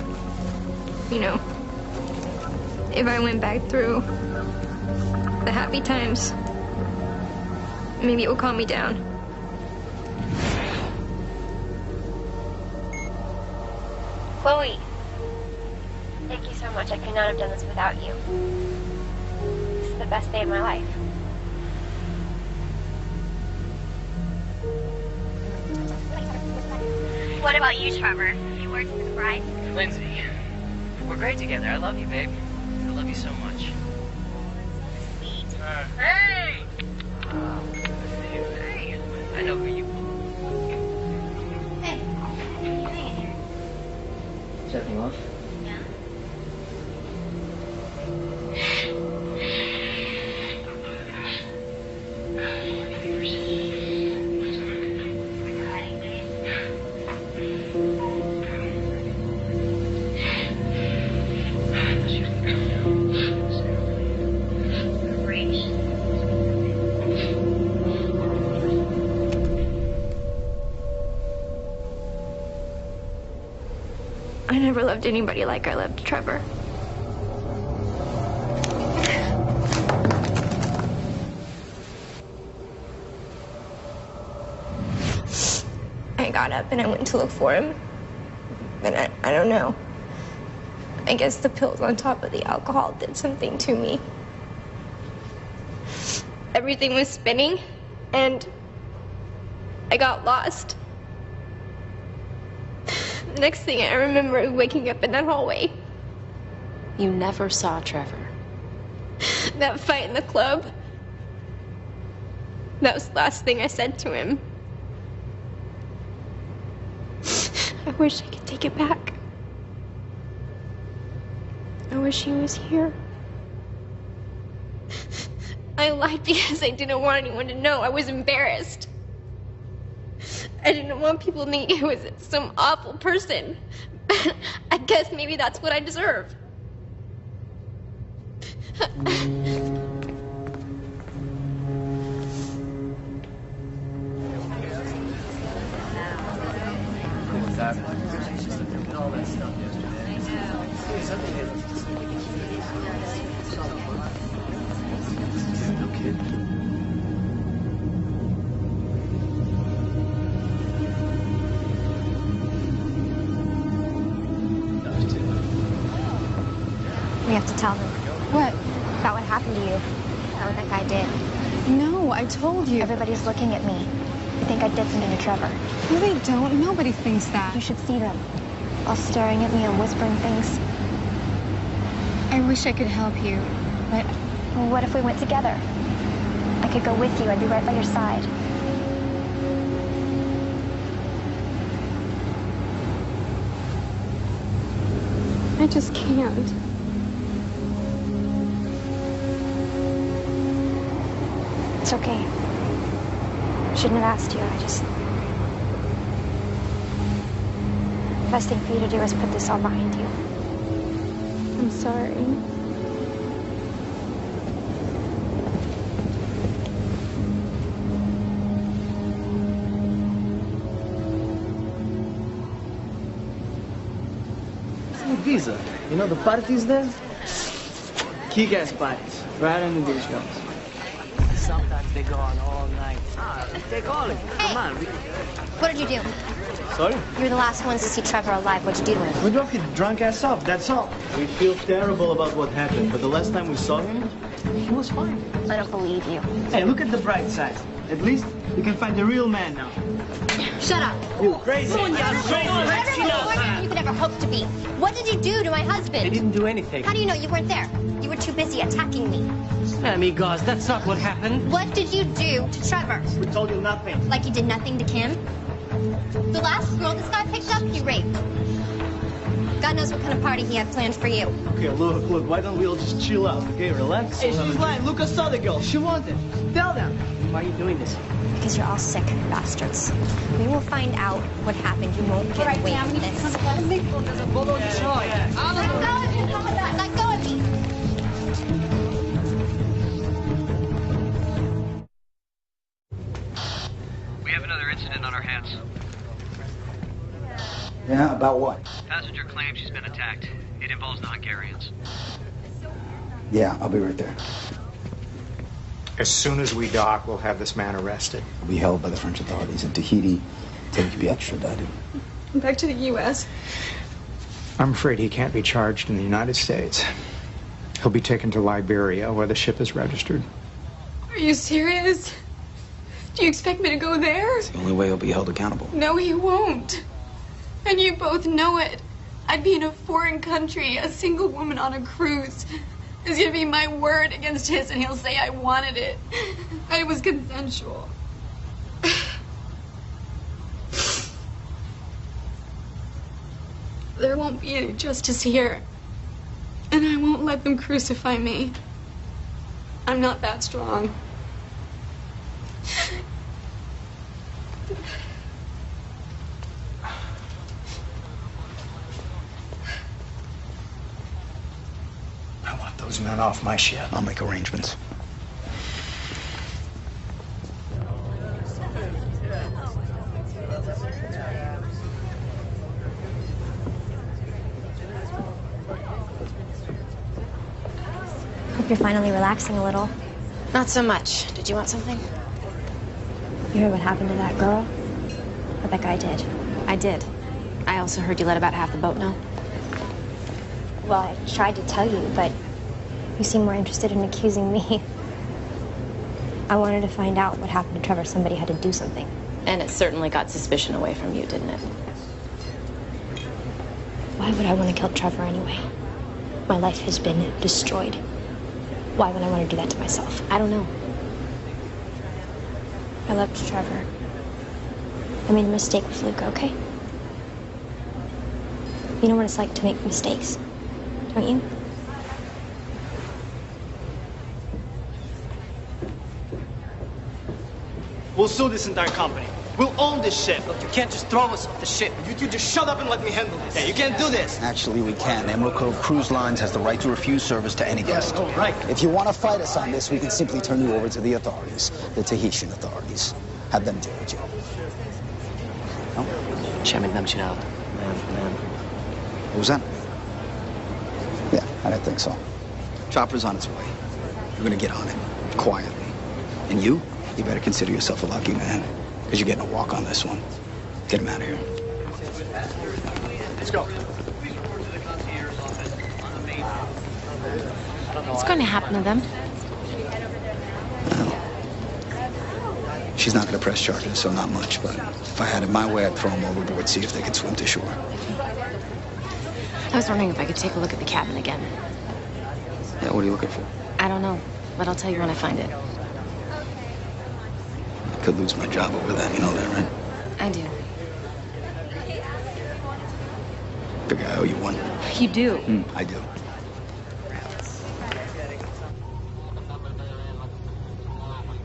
you know, if I went back through, The happy times. Maybe it will calm me down. Chloe, thank you so much. I could not have done this without you. This is the best day of my life. What about you, Trevor? Any words for the bride? Lindsay, we're great together. I love you, babe. I love you so much. Sweet. Hey! Hey! I know who you are. Hey. What are you doing in here? Setting off? Yeah. I never loved anybody like I loved Trevor. I got up and I went to look for him. And I don't know. I guess the pills on top of the alcohol did something to me. Everything was spinning, and I got lost. The next thing I remember is waking up in that hallway. You never saw Trevor. That fight in the club. That was the last thing I said to him. I wish I could take it back. I wish he was here. I lied because I didn't want anyone to know. I was embarrassed. I didn't want people to think I was some awful person. I guess maybe that's what I deserve. We have to tell them. What? About what happened to you. About what that guy did. No, I told you. Everybody's looking at me. They think I did something to Trevor. No, they don't. Nobody thinks that. You should see them. All staring at me and whispering things. I wish I could help you, but... Well, what if we went together? I could go with you. I'd be right by your side. I just can't. It's okay. Shouldn't have asked you. The best thing for you to do is put this all behind you. I'm sorry. Visa. You know the parties there? Kick-ass parties. Right in the dish house. Sometimes they go on all night. They call it. Come on. What did you do? Sorry? You were the last ones to see Trevor alive. What'd you do to him? We drove his drunk ass off, that's all. We feel terrible about what happened, but the last time we saw him, he was fine. I don't believe you. Hey, look at the bright side. At least you can find the real man now. Shut up. You crazy. You're crazy. You could ever hope to be. What did you do to my husband? I didn't do anything. How do you know you weren't there? You were too busy attacking me. Amigos, that's not what happened. What did you do to Trevor? We told you nothing. Like you did nothing to Kim? The last girl this guy picked up, he raped. God knows what kind of party he had planned for you. Okay, look, why don't we all just chill out, okay? Relax. Hey, she's lying. Lucas saw the girl. She wanted. Tell them. Why are you doing this? Because you're all sick bastards. We will find out what happened. You won't get away from this. Let go of me. We have another incident on our hands. Yeah, about what? Passenger claims she's been attacked. It involves the Hungarians. Yeah, I'll be right there. As soon as we dock, we'll have this man arrested. He'll be held by the French authorities in Tahiti until he can be extradited. Back to the U.S. I'm afraid he can't be charged in the United States. He'll be taken to Liberia, where the ship is registered. Are you serious? Do you expect me to go there? It's the only way he'll be held accountable. No, he won't. And you both know it. I'd be in a foreign country, a single woman on a cruise. It's gonna be my word against his, and he'll say I wanted it. And it was consensual. There won't be any justice here. And I won't let them crucify me. I'm not that strong. I want those men off my ship. I'll make arrangements. Hope you're finally relaxing a little. Not so much. Did you want something? You heard what happened to that girl? What that guy did? I did. I also heard you let about half the boat know. Well, I tried to tell you, but you seem more interested in accusing me. I wanted to find out what happened to Trevor. Somebody had to do something. And it certainly got suspicion away from you, didn't it? Why would I want to kill Trevor anyway? My life has been destroyed. Why would I want to do that to myself? I don't know. I loved Trevor. I made a mistake with Luca, okay? You know what it's like to make mistakes, don't you? We'll sue this entire company. We'll own this ship. Look, you can't just throw us off the ship. You just shut up and let me handle this. Yeah, you can't do this. Actually, we can. Emerald Cove Cruise Lines has the right to refuse service to any guest. Oh, right. If you want to fight us on this, we can simply turn you over to the authorities, the Tahitian authorities. Have them deal with you. No? Chairman Namchinal. Man. What was that? Yeah, I didn't think so. Chopper's on its way. You're gonna get on it, quietly. And you better consider yourself a lucky man, because you're getting a walk on this one. Get him out of here. Let's go. What's going to happen to them? She's not gonna press charges, so not much, but if I had it my way, I'd throw them overboard, see if they could swim to shore. I was wondering if I could take a look at the cabin again. Yeah, what are you looking for? I don't know, but I'll tell you when I find it. I could lose my job over that, you know that, right? I do. Figure I owe you one. You do? I do.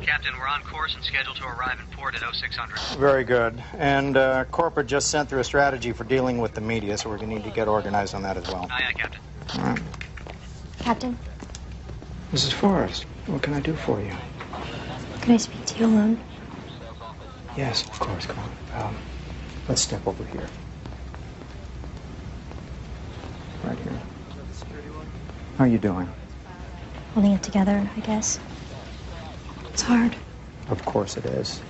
Captain, we're on course and scheduled to arrive in port at 0600. Very good. And corporate just sent through a strategy for dealing with the media, so we're going to need to get organized on that as well. Aye, Captain. All right. Captain, Mrs. Forrest, what can I do for you? can I speak to you alone? Yes, of course. Come on. Let's step over here. Right here. How are you doing? Holding it together, I guess. It's hard. Of course it is.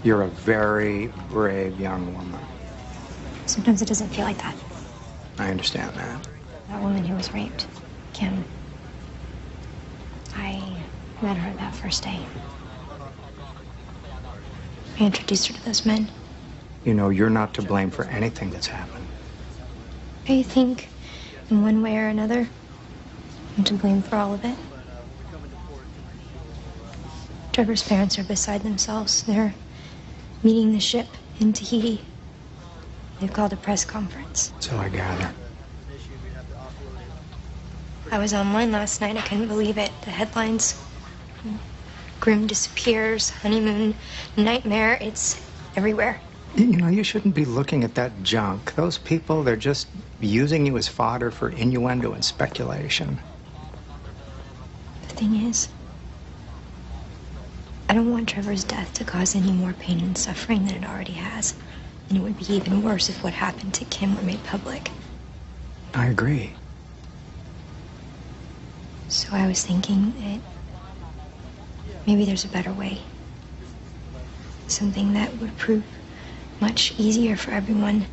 You're a very brave young woman. Sometimes it doesn't feel like that. I understand that. That woman who was raped, Kim. I met her that first day. I introduced her to those men. You know, you're not to blame for anything that's happened. I think, in one way or another, I'm to blame for all of it. Trevor's parents are beside themselves. They're meeting the ship in Tahiti. They've called a press conference. So I gather. I was online last night. I couldn't believe it. The headlines. Grim disappears, honeymoon, nightmare. It's everywhere. You know, you shouldn't be looking at that junk. Those people, they're just using you as fodder for innuendo and speculation. The thing is, I don't want Trevor's death to cause any more pain and suffering than it already has. And it would be even worse if what happened to Kim were made public. I agree. So I was thinking that maybe there's a better way. Something that would prove much easier for everyone.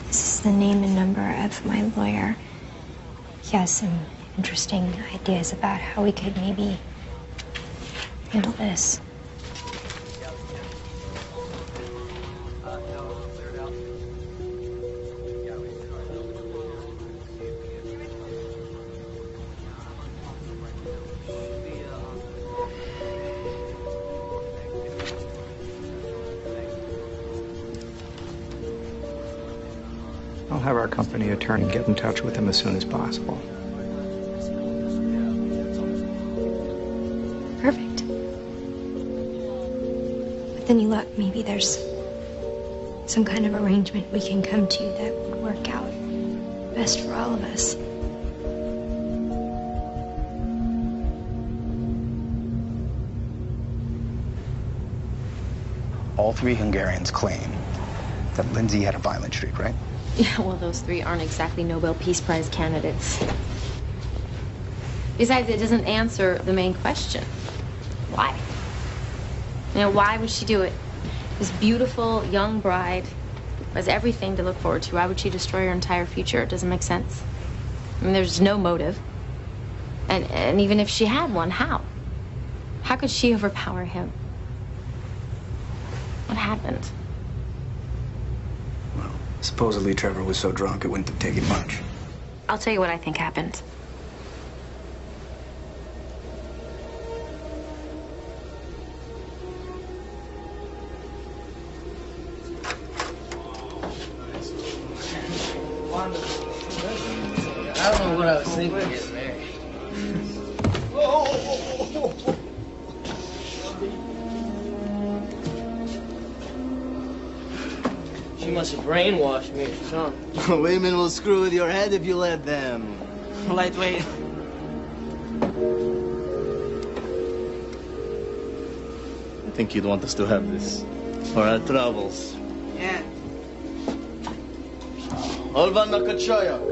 This is the name and number of my lawyer. He has some interesting ideas about how we could maybe handle this. I'll have our company attorney get in touch with him as soon as possible. Perfect. But then you look, maybe there's some kind of arrangement we can come to that would work out best for all of us. All three Hungarians claim that Lindsay had a violent streak, right? Yeah, well, those three aren't exactly Nobel Peace Prize candidates. Besides, it doesn't answer the main question. Why? You know, why would she do it? This beautiful young bride has everything to look forward to. Why would she destroy her entire future? It doesn't make sense. I mean, there's no motive. And even if she had one, how? How could she overpower him? What happened? Supposedly Trevor was so drunk it wouldn't have taken much. I'll tell you what I think happened. I don't know what I was thinking getting married. She must have brainwashed me or something. Women will screw with your head if you let them. Lightweight. I think you'd want us to have this for our travels. Yeah. Olvan na kachayak.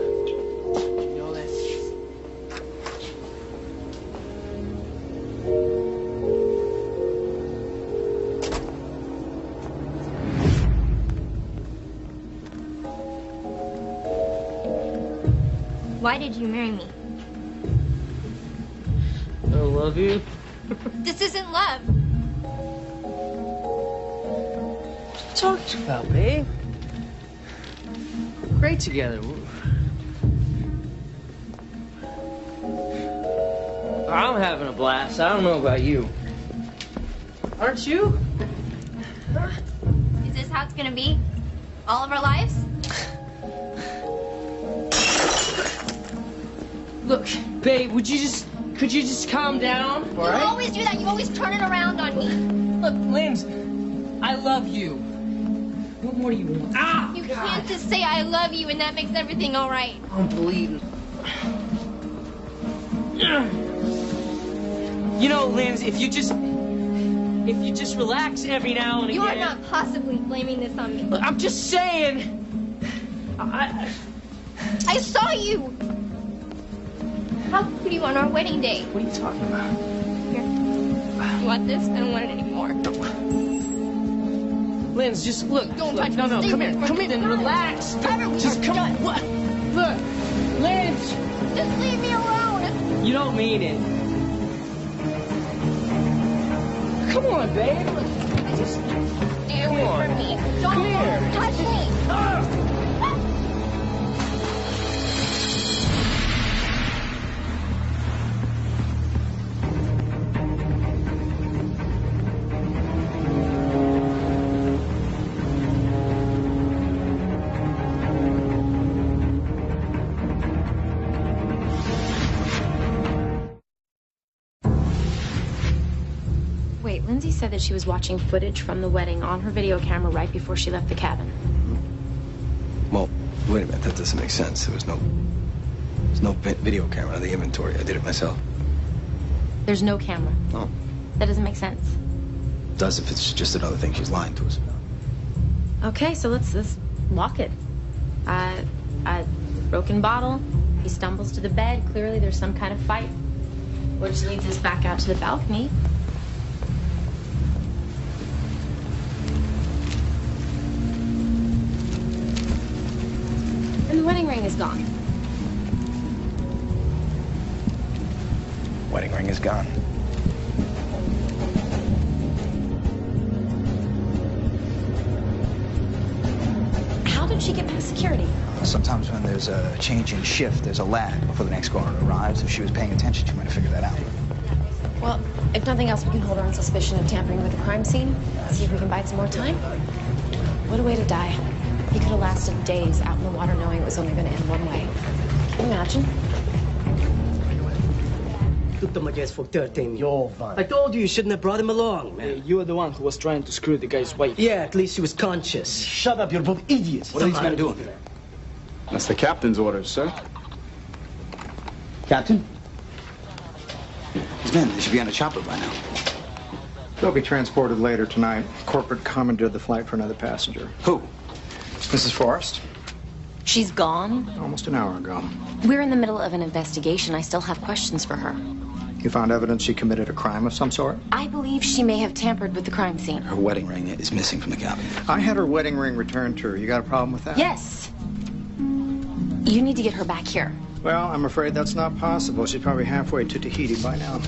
Why did you marry me? I love you. This isn't love. What you talking about, babe? We're great together. I'm having a blast. I don't know about you. Aren't you? Is this how it's gonna be? All of our lives? Look, babe, could you just calm down? You always do that. You always turn it around on me. Look, Linz, I love you. What more do you want? Ah! You can't just say I love you and that makes everything all right. I'm bleeding. You know, Linz, if you just relax every now and again. You are not possibly blaming this on me. Look, I'm just saying. I saw you. How could you on our wedding day? What are you talking about? Here. You want this? I don't want it anymore. Linz, just look. Don't look, touch no, me. come here. Come in and relax. Just come on. What? Look, Linz. Just leave me alone. You don't mean it. Come on, babe. Just stay away from me. Don't Come here. touch me. Wait, Lindsay said that she was watching footage from the wedding on her video camera right before she left the cabin. Well, wait a minute. That doesn't make sense. There's no video camera on the inventory. I did it myself. There's no camera. No. That doesn't make sense. It does if it's just another thing she's lying to us about. Okay, so let's lock it. Broken bottle, He stumbles to the bed. Clearly there's some kind of fight, which leads us back out to the balcony. And the wedding ring is gone. Wedding ring is gone. How did she get past security? Sometimes when there's a change in shift, there's a lag before the next caller arrives. If she was paying attention, she might have figured that out. Well, if nothing else, we can hold her on suspicion of tampering with the crime scene. See if we can buy some more time. What a way to die. He could have lasted days out in the water knowing it was only going to end one way. Can you imagine? Took them against for 13. I told you shouldn't have brought him along, man. You were the one who was trying to screw the guy's wife. Yeah, at least he was conscious. Shut up, you're both idiots. What are these men doing? That's the captain's orders, sir. Captain? These men, they should be on a chopper by now. They'll be transported later tonight. Corporate commandeered the flight for another passenger. Who? Mrs. Forrest. She's gone? Almost an hour ago. We're in the middle of an investigation. I still have questions for her. You found evidence she committed a crime of some sort? I believe she may have tampered with the crime scene. Her wedding ring is missing from the cabin. I had her wedding ring returned to her. You got a problem with that? Yes. You need to get her back here. Well, I'm afraid that's not possible. She's probably halfway to Tahiti by now.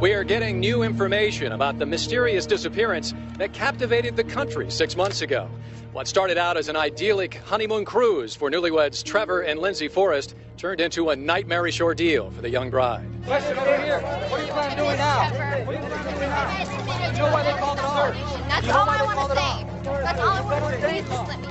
We are getting new information about the mysterious disappearance that captivated the country 6 months ago. What started out as an idyllic honeymoon cruise for newlyweds Trevor and Lindsay Forrest turned into a nightmarish ordeal for the young bride. Question over here. What are you planning on doing now? What are you planning on doing now? You know why they called it off? That's all I want to say. That's all I want to say. Just let me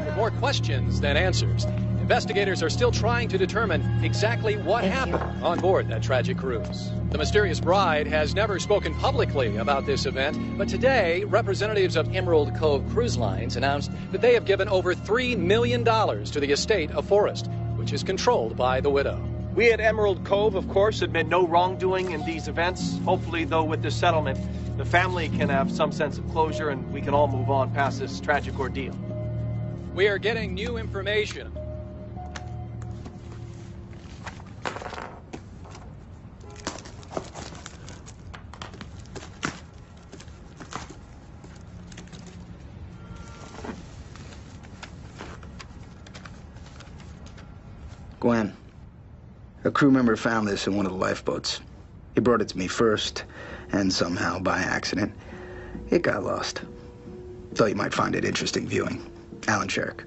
go. More questions than answers. Investigators are still trying to determine exactly what happened on board that tragic cruise. The mysterious bride has never spoken publicly about this event, but today, representatives of Emerald Cove Cruise Lines announced that they have given over $3 million to the estate of Forrest, which is controlled by the widow. We at Emerald Cove, of course, admit no wrongdoing in these events. Hopefully, though, with this settlement, the family can have some sense of closure and we can all move on past this tragic ordeal. We are getting new information. Gwen, a crew member found this in one of the lifeboats. He brought it to me first, and somehow, by accident, it got lost. Thought you might find it interesting viewing. Alan Sherrick.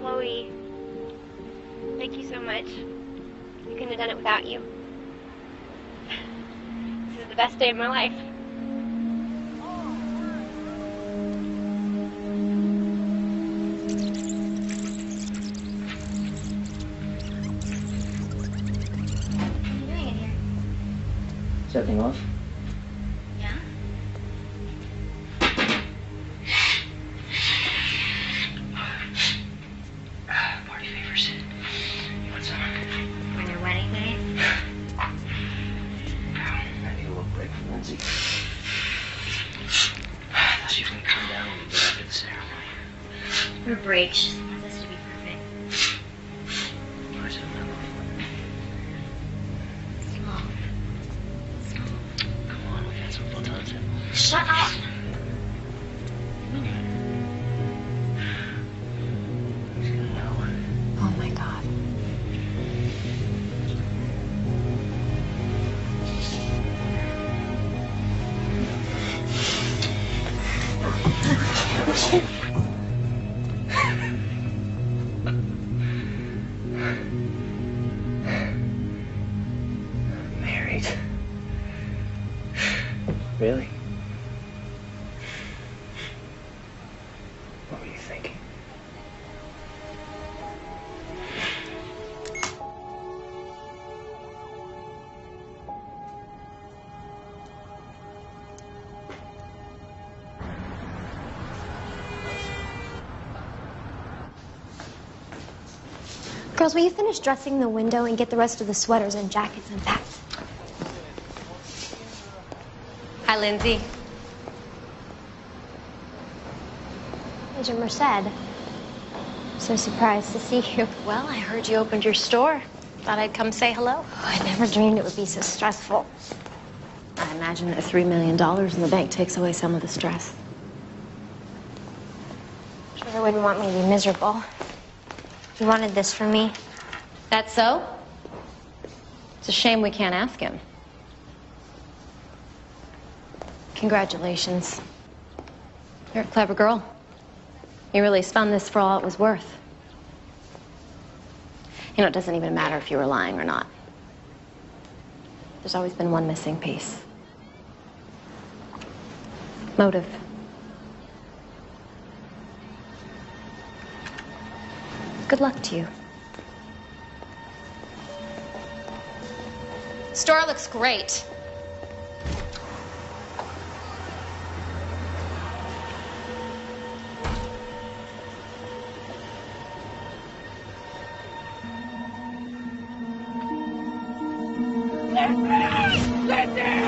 Chloe, thank you so much. I couldn't have done it without you. This is the best day of my life. Is everything off? Yeah? Party favors. You want some? On your wedding day? I need a little break from Lindsay. I thought she was gonna come down and For a break, she just wants us to be perfect. Stop. Come on, we've had some fun times. Shut up! Oh my God. Married? Really? What were you thinking? Girls, will you finish dressing the window and get the rest of the sweaters and jackets unpacked? Hi, Lindsay. Agent Merced. So surprised to see you. Well, I heard you opened your store. Thought I'd come say hello. Oh, I never dreamed it would be so stressful. I imagine that $3 million in the bank takes away some of the stress. Trevor wouldn't want me to be miserable. He wanted this from me. That's so? It's a shame we can't ask him. Congratulations. You're a clever girl. You really spun this for all it was worth. You know, it doesn't even matter if you were lying or not. There's always been one missing piece. Motive. Good luck to you. Store looks great. Lindsay!